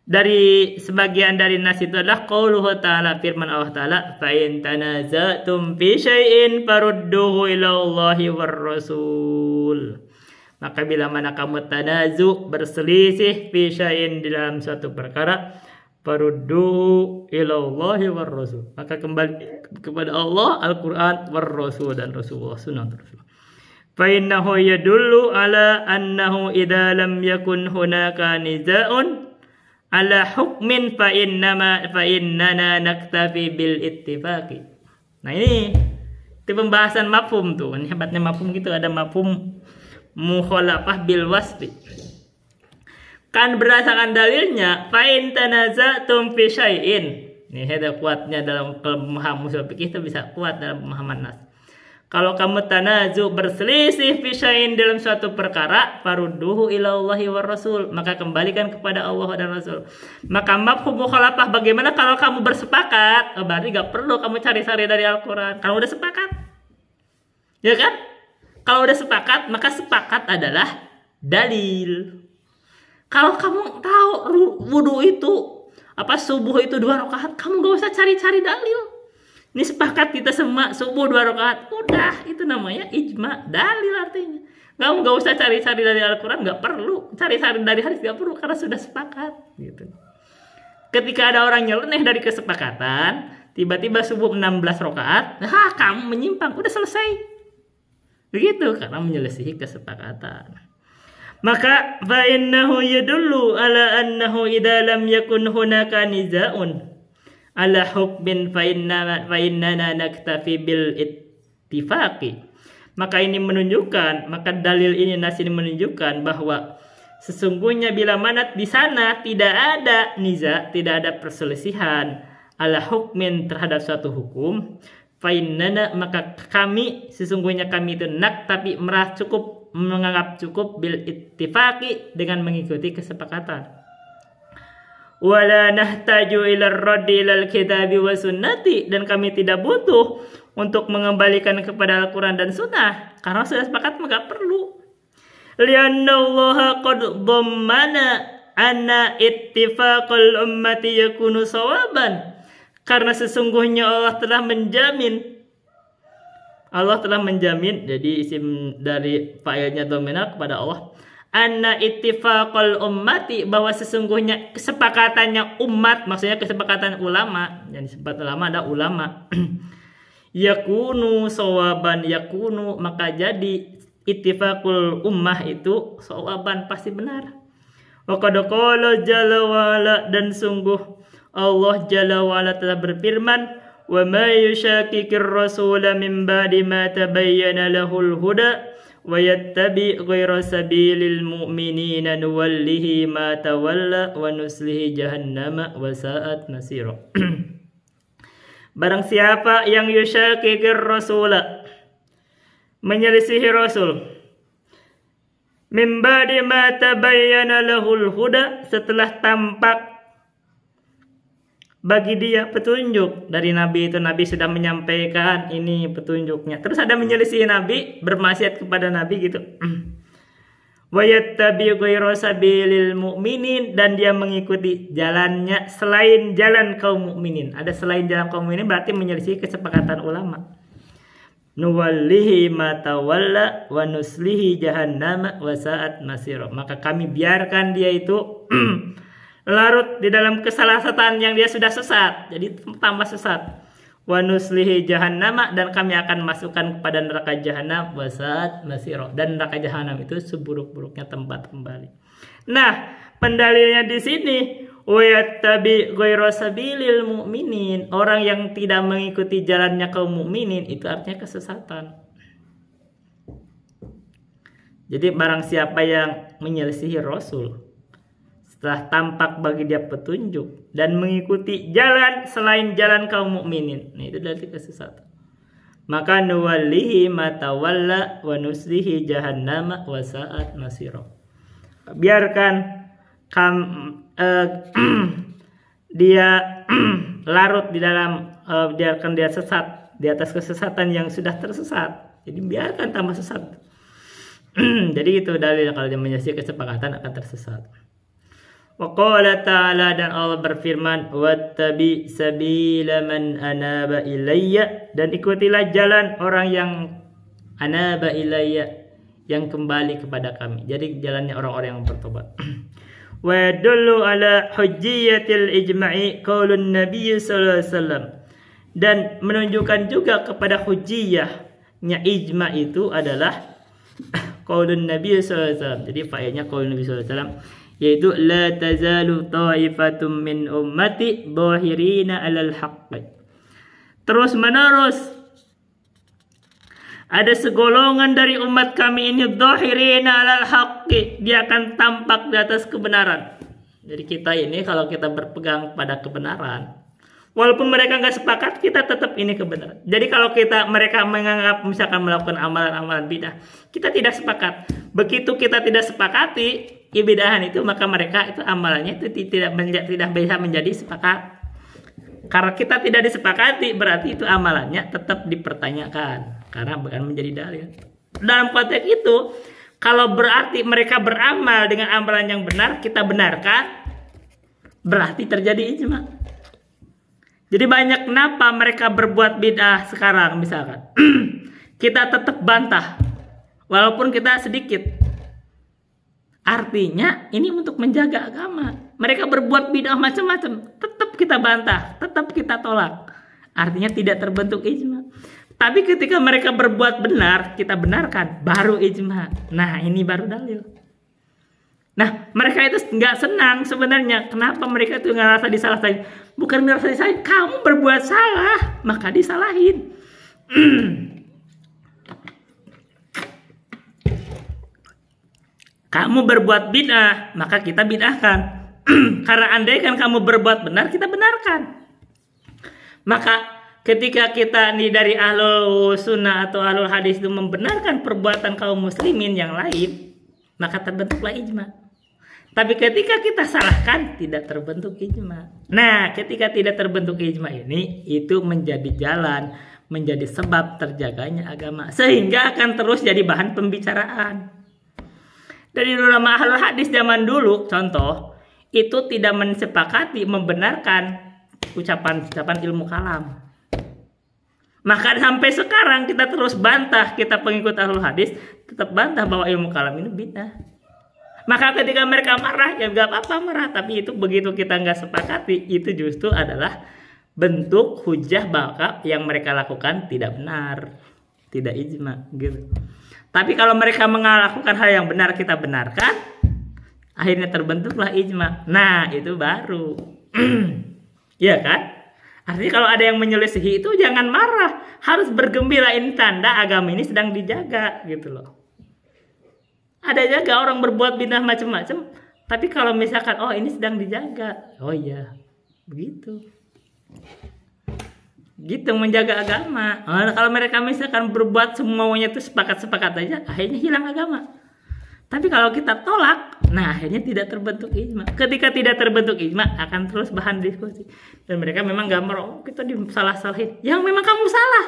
Dari sebagian dari nas itu adalah qauluhu ta'ala, firman Allah Ta'ala, fa in tanaza'tum fi syai'in farudduhu ila Allahi war Rasul. Maka bila mana kamu tanazu, berselisih fi syai'in di dalam suatu perkara, farudduhu ila Allahi war Rasul. Maka kembali kepada Allah, Al-Qur'an, war Rasul, dan Rasulullah, sunnah Rasul. فَإِنَّهُ يَدُلُّ عَلَى أَنَّهُ إِذَا لَمْ يَكُنْ هُنَاكَ نِزَاعٌ عَلَى حُكْمٍ فَإِنَّنَا نَكْتَفِي بِالْإِتِّفَاقِ. Nah, ini itu pembahasan mafhum tuh. Ini hebatnya mafhum gitu, ada mafhum mukhalafah bil wasfi. Kan berdasarkan dalilnya, fa in tanaza'tum fi syai'in. Ini ada kuatnya dalam pemahaman usul fikih, itu bisa kuat dalam pemahaman nas. Kalau kamu tanazu, berselisih fi syai'in dalam suatu perkara, farudduhu ila Allahi war Rasul, maka kembalikan kepada Allah dan Rasul. Maka mafhum mukhalafah, bagaimana kalau kamu bersepakat? Oh, berarti gak perlu kamu cari-cari dari Al-Quran, kalau udah sepakat, ya kan? Kalau udah sepakat, maka sepakat adalah dalil. Kalau kamu tahu wudu itu subuh itu 2 rakaat, kamu gak usah cari-cari dalil. Ini sepakat kita semua subuh 2 rakaat, udah, itu namanya ijma, dalil artinya. Kamu gak usah cari-cari dari Al-Quran, gak perlu cari-cari dari hadis, gak perlu, karena sudah sepakat gitu. Ketika ada orang nyeleneh dari kesepakatan, tiba-tiba subuh 16 rakaat, nah kamu menyimpang, udah selesai. Begitu, karena menyelesaikan kesepakatan. Maka fa innahu yadullu ala annahu idza lam yakun hunaka nizaa'un ala hukmin fa innana naktafi bil ittifaqi. Maka ini menunjukkan, maka dalil ini, nas ini menunjukkan bahwa sesungguhnya bila mana di sana tidak ada niza, tidak ada perselisihan ala hukmin terhadap suatu hukum, fa innana, maka kami, sesungguhnya kami itu naktafi, merasa cukup, menganggap cukup bil ittifaqi, dengan mengikuti kesepakatan. Wala nahtaju ila raddi ilal kitabi wa sunnati, dan kami tidak butuh untuk mengembalikan kepada Al-Quran dan Sunnah, karena sudah sepakat maka perlu. Lianna Allah qad dhammana anna ittifaqal ummati yakunu sawaban, karena sesungguhnya Allah telah menjamin, jadi isim dari fa'ilnya dhamana kepada Allah, anna ittifaqal ummati, bahwa sesungguhnya kesepakatannya umat, maksudnya kesepakatan ulama, yang disebut ulama ada ulama, yakunu sawaban, yakunu, maka jadi ittifaqul ummah itu sawaban, pasti benar. Wa qad qala jalla wa ala, dan sungguh Allah jalla wa ala telah berfirman, wa may yushaqiqir rasula min ba'di ma tabayyana lahul huda wa yattabi ghayra sabilil mu'minina nuwallihi ma tawalla wa nuslihi jahannama wa sa'at masira. Barang siapa yang yusyakikir rasula, menyelisihi Rasul, min ba'di ma tabayyana lahul huda, setelah tampak bagi dia petunjuk dari Nabi. Itu Nabi sudah menyampaikan ini petunjuknya, terus ada menyelisihi Nabi, bermaksiat kepada Nabi gitu. Wa yattabi ghayra sabilil mu'minin, dan dia mengikuti jalannya selain jalan kaum mukminin. Ada selain jalan kaum mukminin berarti menyelisihi kesepakatan ulama. Nuwallihi ma tawalla wa nuslihi jahannama wa sa'at masira. Maka kami biarkan dia itu larut di dalam kesalahan yang dia sudah sesat, jadi tambah sesat. Wa nuslihi jahannama, dan kami akan masukkan kepada neraka jahanam, wa sa'at masira, dan neraka jahanam itu seburuk-buruknya tempat kembali. Nah, pendalilnya di sini wa yattabi ghayra sabilil mu'minin, orang yang tidak mengikuti jalannya kaum mukminin, itu artinya kesesatan. Jadi barang siapa yang menyelisihi Rasul setelah tampak bagi dia petunjuk dan mengikuti jalan selain jalan kaum mukminin, nah itu berarti kesesatan. Maka nuwallihi ma tawalla wa nuslihi jahannama wa sa'at masira. Biarkan dia larut di dalam, biarkan dia sesat di atas kesesatan yang sudah tersesat. Jadi biarkan tambah sesat. Jadi itu dalil kalau dia menyelisihi kesepakatan akan tersesat. Wa qala ta'ala, dan Allah berfirman, wattabi sabila man anaba ilayya, dan ikutilah jalan orang yang anaba ilayya, yang kembali kepada kami. Jadi jalannya orang-orang yang bertobat. Wa yadullu ala hujjiyatil ijma'i qaulun nabiy sallallahu alaihi wasallam, dan menunjukkan juga kepada hujjiyahnya ijma' itu adalah qaulun nabiy sallallahu alaihi wasallam. Jadi faedahnya qaulun nabiy sallallahu alaihi wasallam, yaitu la tazalu ta'ifatum min ummati dhahirina 'alal haqq. Terus menerus ada segolongan dari umat kami ini dhahirina 'alal haqq, dia akan tampak di atas kebenaran. Jadi kita ini kalau kita berpegang pada kebenaran, walaupun mereka nggak sepakat, kita tetap ini kebenaran. Jadi kalau mereka menganggap misalkan melakukan amalan-amalan bidah, kita tidak sepakat. Begitu kita tidak sepakati kebidahan itu, maka mereka itu amalannya itu tidak bisa menjadi sepakat. Karena kita tidak disepakati, berarti itu amalannya tetap dipertanyakan karena bukan menjadi dalil. Dalam konteks itu, kalau berarti mereka beramal dengan amalan yang benar, kita benarkan, berarti terjadi ijma. Jadi banyak kenapa mereka berbuat bid'ah sekarang misalkan. Kita tetap bantah walaupun kita sedikit. Artinya ini untuk menjaga agama. Mereka berbuat bid'ah macam-macam, tetap kita bantah, tetap kita tolak. Artinya tidak terbentuk ijma. Tapi ketika mereka berbuat benar, kita benarkan, baru ijma. Nah, ini baru dalil. Nah, mereka itu nggak senang sebenarnya. Kenapa mereka itu ngerasa disalahin? Bukan ngerasa disalahin, kamu berbuat salah, maka disalahin. Kamu berbuat bid'ah, maka kita bid'ahkan. Karena andaikan kamu berbuat benar, kita benarkan. Maka ketika kita nih dari ahlul sunnah atau ahlul hadis itu membenarkan perbuatan kaum muslimin yang lain, maka terbentuklah ijma. Tapi ketika kita salahkan, tidak terbentuk ijma. Nah, ketika tidak terbentuk ijma ini, itu menjadi jalan, menjadi sebab terjaganya agama, sehingga akan terus jadi bahan pembicaraan. Dari ulama ahlul hadis zaman dulu, contoh, itu tidak mensepakati membenarkan ucapan-ucapan ilmu kalam. Maka sampai sekarang kita terus bantah, kita pengikut ahlul hadis tetap bantah bahwa ilmu kalam ini bid'ah. Maka ketika mereka marah, ya gak apa-apa marah, tapi itu begitu kita nggak sepakati, itu justru adalah bentuk hujah bahwa yang mereka lakukan tidak benar, tidak ijma gitu. Tapi kalau mereka melakukan hal yang benar, kita benarkan, akhirnya terbentuklah ijma. Nah, itu baru. Iya kan? Artinya kalau ada yang menyelisihi itu jangan marah, harus bergembira, ini tanda agama ini sedang dijaga gitu loh. Ada juga orang berbuat bid'ah macam-macam, tapi kalau misalkan oh ini sedang dijaga, oh iya, begitu. Gitu menjaga agama. Kalau mereka misalkan berbuat semuanya itu sepakat-sepakat aja, akhirnya hilang agama. Tapi kalau kita tolak, nah akhirnya tidak terbentuk ijma. Ketika tidak terbentuk ijma, akan terus bahan diskusi. Dan mereka memang gambar, oh kita disalah-salahin. Yang memang kamu salah.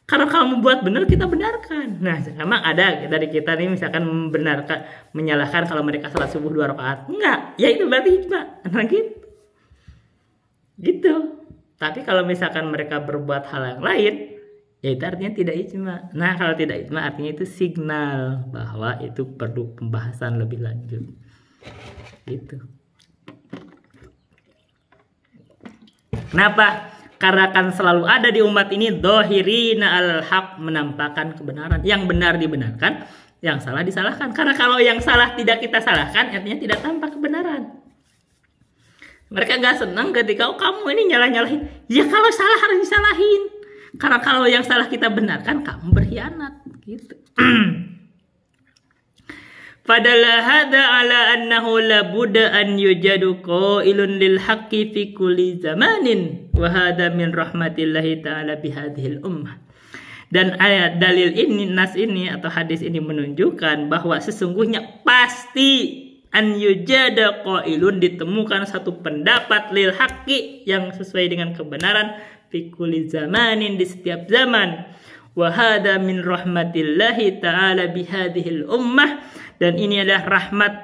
Kalau kamu buat benar, kita benarkan. Nah, memang ada dari kita nih misalkan membenarkan, menyalahkan kalau mereka salat subuh 2 rakaat. Enggak, ya itu berarti ijma. Nah gitu. Gitu. Tapi kalau misalkan mereka berbuat hal yang lain, ya itu artinya tidak ijma. Nah kalau tidak ijma artinya itu signal bahwa itu perlu pembahasan lebih lanjut. Gitu. Kenapa? Karena akan selalu ada di umat ini dohirina al-haq, menampakkan kebenaran. Yang benar dibenarkan, yang salah disalahkan. Karena kalau yang salah tidak kita salahkan, artinya tidak tampak kebenaran. Mereka gak senang ketika oh, kamu ini nyalah-nyalahin. Ya kalau salah harus disalahin. Karena kalau yang salah kita benarkan, kamu berkhianat. Gitu. Fadalla hada ala annahu la budda an yujadu qailun lil haqqi fi kulli zamanin wa hada min rahmatillahi ta'ala bihadhil ummah. Dan ayat dalil ini, nas ini atau hadis ini menunjukkan bahwa sesungguhnya pasti an yujada qailun, ditemukan satu pendapat lil haqqi yang sesuai dengan kebenaran fi kulli zamanin, di setiap zaman. Wa hada min rahmatillahi ta'ala bihadhil ummah, dan ini adalah rahmat,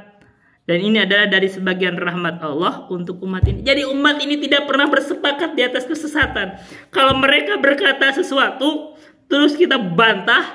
dan ini adalah dari sebagian rahmat Allah untuk umat ini. Jadi umat ini tidak pernah bersepakat di atas kesesatan. Kalau mereka berkata sesuatu terus kita bantah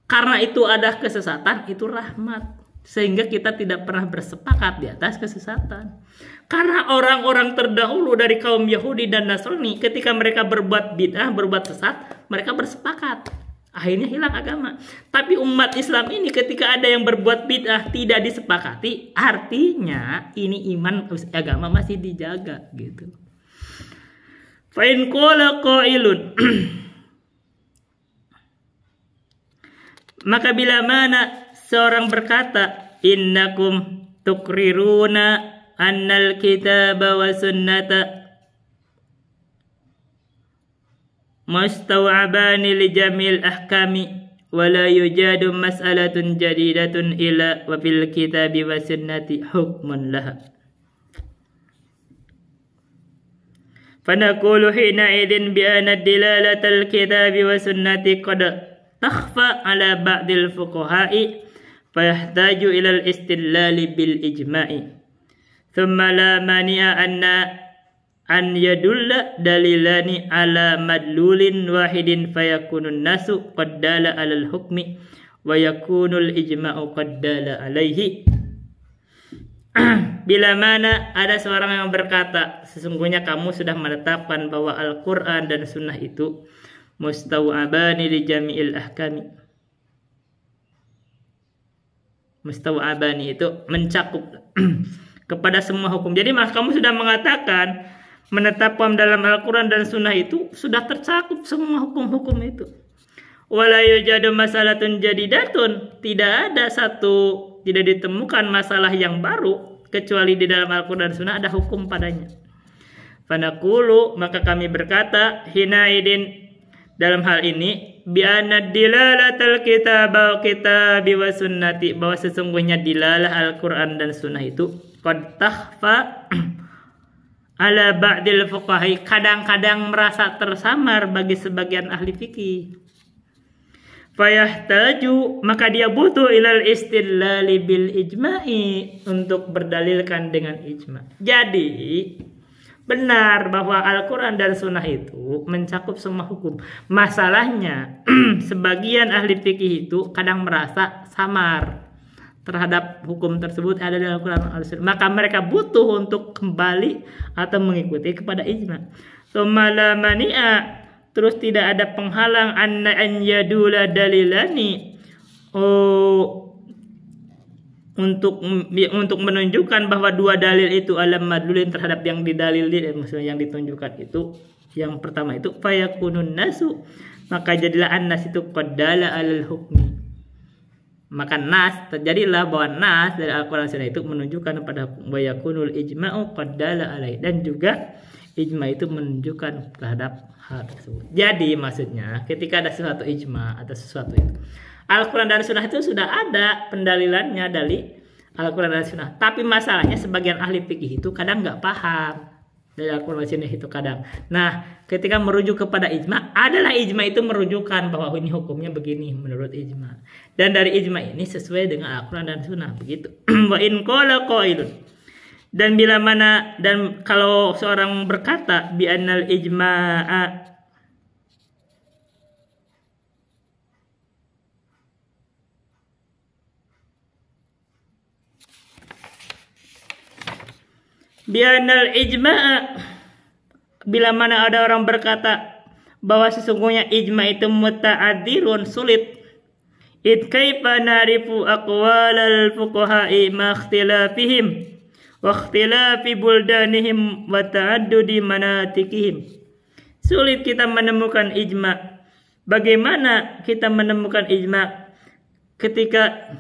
karena itu ada kesesatan, itu rahmat. Sehingga kita tidak pernah bersepakat di atas kesesatan. Karena orang-orang terdahulu dari kaum Yahudi dan Nasrani, ketika mereka berbuat bid'ah, berbuat sesat, mereka bersepakat. Akhirnya hilang agama. Tapi umat Islam ini ketika ada yang berbuat bid'ah tidak disepakati, artinya ini iman agama masih dijaga gitu. Fa in qala qailun maka bila mana seorang berkata, innakum tukriruna annal kitaba wa sunnata mustaw'abani li jamil ahkami wa la yujadu mas'alatun jadidatun ila wa fil kitabi wa sunnati hukmun laha. Fanaqulu hina idin bi anna dilalatal kitabi wa sunnati qad takhfa ala ba'dil fuqaha'i fayahtaju ila al-istidlali bil ijma'i thumma la mani'a an yadulla dalilani ala madlulin wahidin fayakunun nasu qad dala alal hukmi wa yakunul ijma'u qad dala alaihi. Bila mana ada seorang yang berkata, sesungguhnya kamu sudah menetapkan bahwa Al-Quran dan Sunnah itu mustaw'abani li jami'il ahkami. Mustaw'abani itu mencakup kepada semua hukum. Jadi kamu sudah mengatakan menetapkan dalam Al-Quran dan Sunnah itu sudah tercakup semua hukum-hukum itu. Wala yujadu masalatun jadidatun, tidak ditemukan masalah yang baru kecuali di dalam Al-Quran dan Sunnah ada hukum padanya. Fanaqulu, maka kami berkata, hinaidin, dalam hal ini, bi'anna dilalatal kitabi wa sunnati, bahwa sesungguhnya dilalah Al-Quran dan Sunnah itu qad takhfa ala ba'dil fuqahi, kadang-kadang merasa tersamar bagi sebagian ahli fikih. Fayahtaju, maka dia butuh ilal istidlali bil ijma'i, untuk berdalilkan dengan ijma'. Jadi benar bahwa Al-Quran dan Sunnah itu mencakup semua hukum. Masalahnya sebagian ahli fikih itu kadang merasa samar terhadap hukum tersebut ada dalam Al-Quran dan Sunnah. Maka mereka butuh untuk kembali atau mengikuti kepada ijma'. Tsumma mani'a, terus tidak ada penghalang an yadula dalilani, untuk menunjukkan bahwa dua dalil itu alam madlulin terhadap yang didalili, maksudnya yang ditunjukkan itu. Yang pertama itu fayakunun nasu, maka jadilah an-nas itu qad dala alal hukmi, Maka nas, terjadilah bahwa nas dari Al-Quran Sunnah itu menunjukkan pada wayakunul ijma'u qad dalla alaih, dan juga ijma itu menunjukkan terhadap hal tersebut. Jadi maksudnya ketika ada sesuatu ijma atau sesuatu itu, Al-Quran dan Sunnah itu sudah ada pendalilannya dari Al-Quran dan Sunnah. Tapi masalahnya sebagian ahli fikih itu kadang nggak paham dari Al-Quran dan Sunnah itu kadang. Nah, ketika merujuk kepada ijma, adalah ijma itu merujukkan bahwa ini hukumnya begini menurut ijma. Dan dari ijma ini sesuai dengan Al-Quran dan Sunnah, begitu. Wa in qala qailun, dan bila mana, dan kalau seorang berkata bi annal ijma'a bi'anal ijma'a, bila mana ada orang berkata bahwa sesungguhnya ijma itu muta'adirun, sulit. Id kaifa narifu aqwalal fuqaha'i ma ikhtilafihim wa ikhtilafi buldanihim wa ta'addudi manatikihim. Sulit kita menemukan ijma. Bagaimana kita menemukan ijma ketika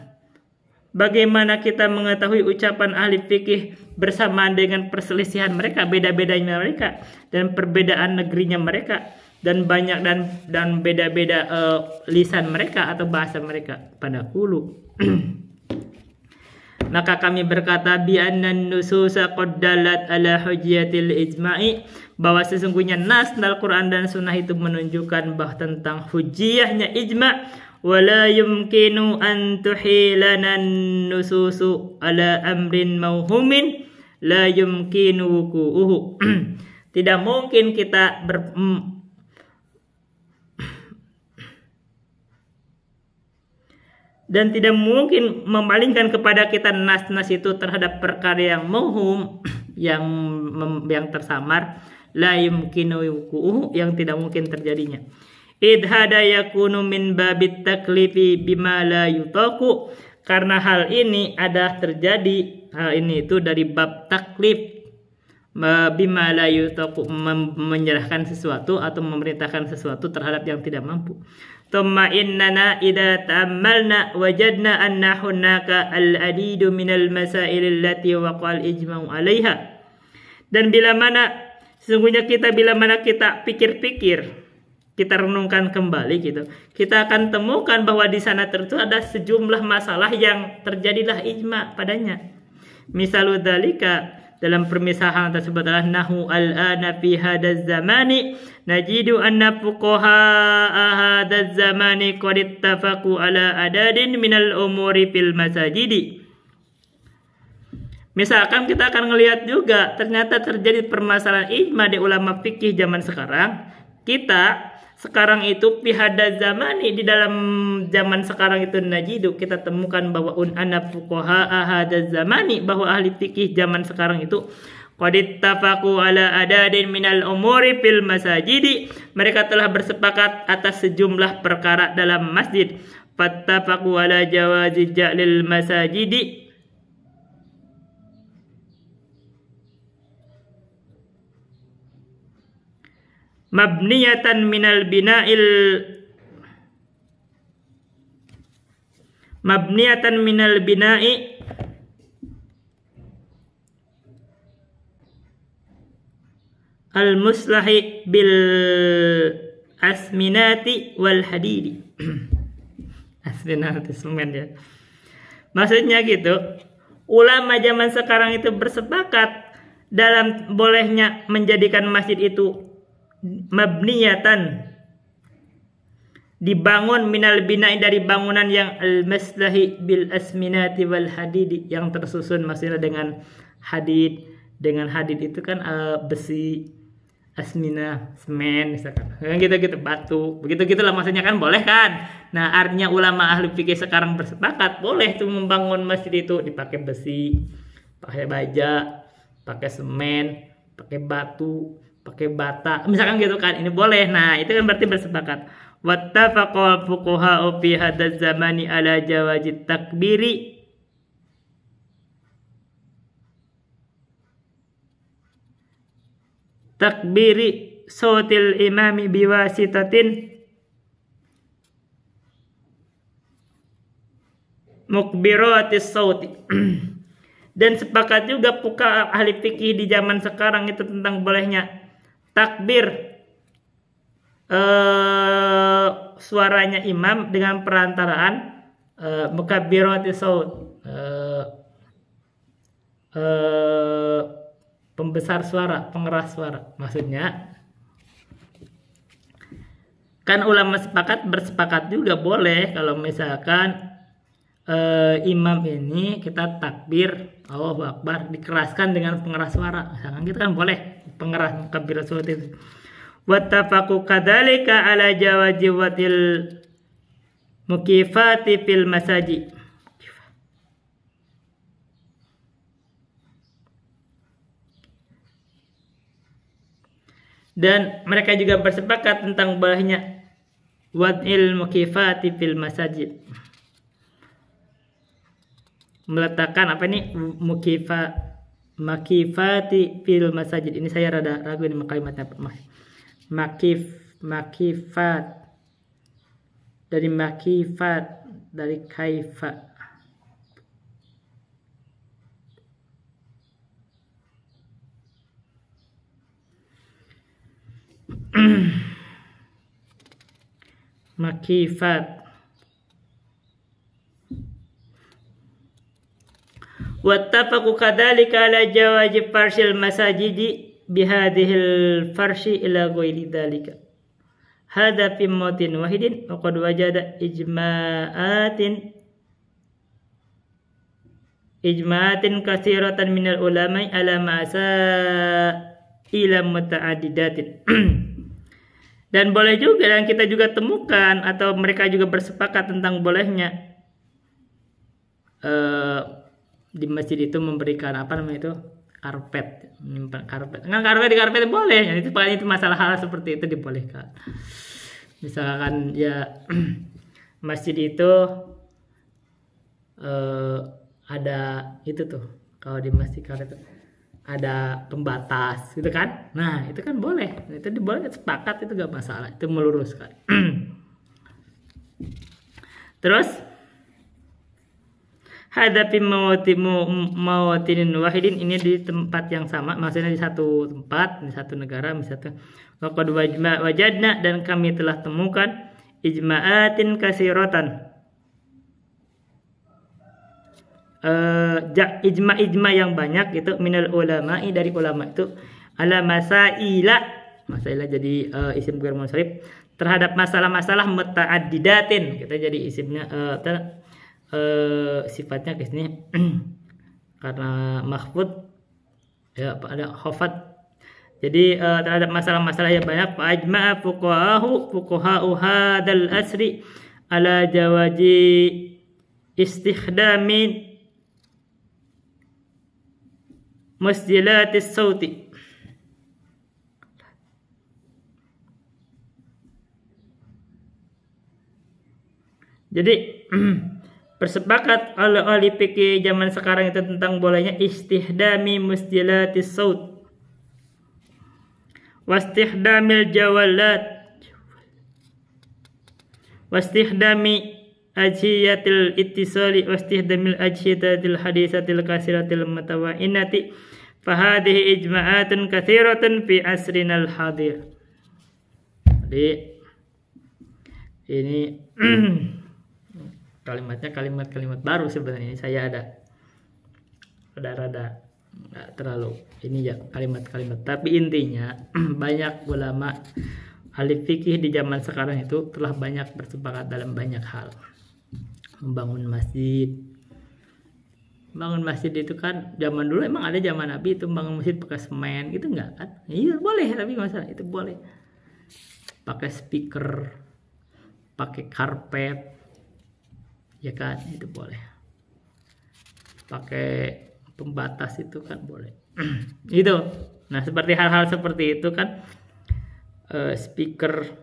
bagaimana kita mengetahui ucapan ahli fikih bersamaan dengan perselisihan mereka, beda-bedanya mereka, dan perbedaan negerinya mereka, dan banyak dan beda-beda lisan mereka atau bahasa mereka pada hulu. Maka kami berkata bi annan nususa qad dalat ala hujjatil ijma'i, bahwa sesungguhnya nas dalam Al-Quran dan Sunnah itu menunjukkan bahwa tentang hujjiyahnya ijma'. Wala yumkinu an tuhilana nususu ala amrin mauhumin la yumkinu wuku'uhu. Tidak mungkin kita dan tidak mungkin memalingkan kepada kita nas-nas itu terhadap perkara yang mauhum, yang tersamar, la yumkinu wuku'uhu, yang tidak mungkin terjadinya. Id hada yakunu min babit taklifi bima la yutaku, karena hal ini ada terjadi, hal ini itu dari bab taklif bima la yutaku, menyerahkan sesuatu atau memerintahkan sesuatu terhadap yang tidak mampu. Thumma innana idza ta'ammalna wajadna anna hunaka al-adidu minal masail allati waqa'al ijma'u 'alaiha. Dan bila mana kita pikir-pikir, kita renungkan kembali gitu, kita akan temukan bahwa di sana tertentu ada sejumlah masalah yang terjadilah ijma padanya. Misalnya dzalika, dalam permisalan tersebut adalah nahu al-ana fi hadzal zamani najidu anna fuqaha hadzal zamani qad ittafaqu ala adadin minal umuri fil masajidi. Misalkan kita akan melihat juga ternyata terjadi permasalahan ijma di ulama fikih zaman sekarang. Kita sekarang itu pihada zamani, di dalam zaman sekarang itu najidu, kita temukan bahwa anna fuqaha hadzal zamani, bahwa ahli fikih zaman sekarang itu qad ittafaqu ala adadin minal umuri fil masajidi, mereka telah bersepakat atas sejumlah perkara dalam masjid. Fattafaqu ala jawazi ja'lil masajidi mabniyatan minal bina'i al-muslahi bil asminati wal hadidi. Asminati semen ya. Maksudnya gitu, ulama zaman sekarang itu bersepakat dalam bolehnya menjadikan masjid itu mabniyatan, dibangun, minal bina'i, dari bangunan yang al-maslahi bil asminati wal hadidi, yang tersusun maksudnya dengan hadid. Dengan hadid itu kan besi, asmina, semen misalkan, kan gitu-gitu, batu, begitu-gitulah maksudnya kan, boleh kan. Nah, artinya ulama ahli fikih sekarang bersepakat boleh tuh membangun masjid itu dipakai besi, pakai baja, pakai semen, pakai batu, pakai bata, misalkan gitu kan, ini boleh. Nah, itu kan berarti bersepakat. Wattafaqal fuqaha fi hadzal zamani ala jawazi takbiri sautil imami biwasitatin mukbiratis sauti. Dan sepakat juga fuqaha ahli fikih di zaman sekarang itu tentang bolehnya takbir suaranya imam dengan perantaraan mukabbiratis saut, pembesar suara, pengeras suara. Maksudnya kan ulama bersepakat juga boleh kalau misalkan imam ini kita takbir Allahu Akbar dikeraskan dengan pengeras suara. Misalkan kita kan boleh pengeras mukabbiratis saut itu. Wattafaqu kadzalika ala jawazi watil mukifati fil masajid. Dan mereka juga bersepakat tentang bolehnya wadil mukifati fil masajid. Meletakkan apa ini makifati fil masajid. Ini saya rada ragu ini kalimatnya apa. Makifat dari makifat dari kaifa. Makifat. Wattafaqu kadzalika ala jawazi farshil masajidi bihadhil farshi ila ghairi dzalika. Hadza fi mawtin wahidin wa qad wajada ijma'atin katsiratan minal ulama'i ala ma'sa ila muta'addidatin. Dan boleh juga, dan kita juga temukan atau mereka juga bersepakat tentang bolehnya di masjid itu memberikan apa namanya itu karpet, menyimpan karpet. Nggak di karpet boleh, itu paling itu masalah hal seperti itu dibolehkan. Misalkan ya masjid itu ada itu tuh, kalau di masjid karpet ada pembatas gitu kan. Nah itu kan boleh, itu diboleh, sepakat, itu gak masalah, itu meluruskan. Terus hadapi mawatinin wahidin, ini di tempat yang sama, maksudnya di satu tempat, di satu negara, misalnya waqad wajadna, dan kami telah temukan ijma'atin kasiratan, ijma yang banyak itu minal ulama'i, dari ulama itu ala masailah jadi isim ghair munsharif, terhadap masalah-masalah muta'addidatin, kita jadi isimnya sifatnya ke sini karena mahfud ya ada khafat, jadi terhadap masalah-masalah yang banyak. Fa ajma'a fuqaha'u hadzal asri ala jawazi istikhdamin musjilatis sauti. Jadi bersepakat oleh ahli fikih zaman sekarang itu tentang bolehnya istihdami musjilatis saut, wastihdamil jawalat, wastihdami ajhiyatil ittisali, wastihdamil ajhiyatil hadisatil kasiratil mutawa'inati. Fahadhihi ijma'atun katsiratun fi asrinal hadir. Jadi ini kalimatnya kalimat-kalimat baru sebenarnya. Saya ada rada nggak terlalu ini ya kalimat-kalimat, tapi intinya banyak ulama ahli fikih di zaman sekarang itu telah banyak bersepakat dalam banyak hal. Membangun masjid itu kan zaman dulu emang ada, zaman Nabi itu membangun masjid pakai semen gitu enggak kan? Iya boleh, tapi masalah itu boleh pakai speaker, pakai karpet, ya kan, itu boleh. Pakai pembatas itu kan boleh. Itu. Nah, seperti hal-hal seperti itu kan speaker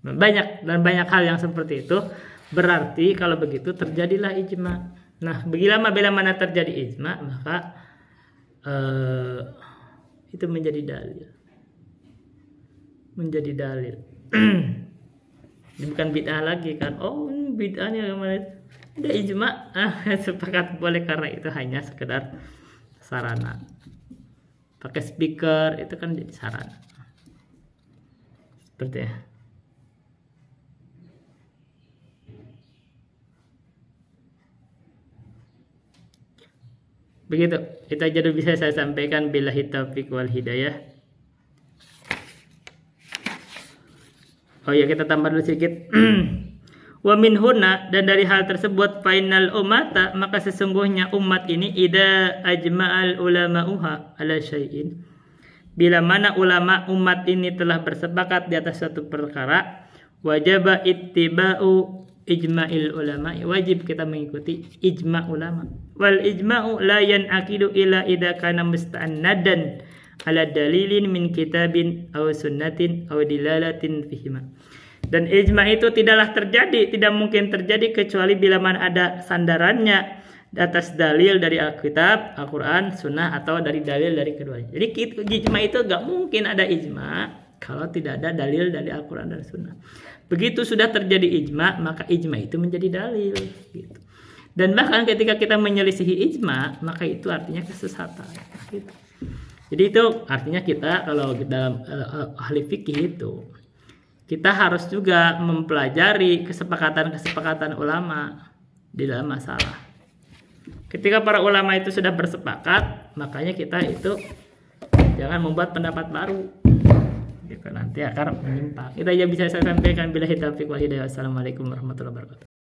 banyak hal yang seperti itu Berarti kalau begitu terjadilah ijma. Nah, bila mana terjadi ijma, maka itu menjadi dalil. Menjadi dalil. Bukan bid'ah lagi kan. Oh, bid'ahnya kemana? Udah ijma, sepakat boleh karena itu hanya sekedar sarana. Pakai speaker itu kan jadi sarana. Seperti ya. Begitu, itu aja dulu bisa saya sampaikan. Billahi taufiq wal hidayah. Oh ya, kita tambah dulu sedikit. Wa min huna, dan dari hal tersebut, fainal ummata, maka sesungguhnya umat ini ida ajma'al ulama'uha ala syai'in, bila mana ulama umat ini telah bersepakat di atas suatu perkara, wajaba ittiba'u ijma'il ulama, wajib kita mengikuti ijma' ulama. Wal ijma'u la yan'aqidu illa idza kana musta'annadan ala dalilin min kitabin aw sunnatin aw dilalatin fihima. Dan ijma' itu tidaklah terjadi, tidak mungkin terjadi kecuali bila mana ada sandarannya di atas dalil dari Alkitab, Al-Quran, Sunnah, atau dari dalil dari keduanya. Jadi ijma' itu gak mungkin ada ijma' kalau tidak ada dalil dari Al-Quran dan Sunnah. Begitu sudah terjadi ijma', maka ijma' itu menjadi dalil. Gitu. Dan bahkan ketika kita menyelisihi ijma', maka itu artinya kesesatan. Gitu. Jadi itu artinya kita kalau dalam ahli fikih itu, kita harus juga mempelajari kesepakatan-kesepakatan ulama di dalam masalah. Ketika para ulama itu sudah bersepakat, makanya kita itu jangan membuat pendapat baru. Gitu, nanti akan menyimpang. Itu aja bisa saya sampaikan. Billahi taufiq wal hidayah. Wassalamualaikum warahmatullahi wabarakatuh.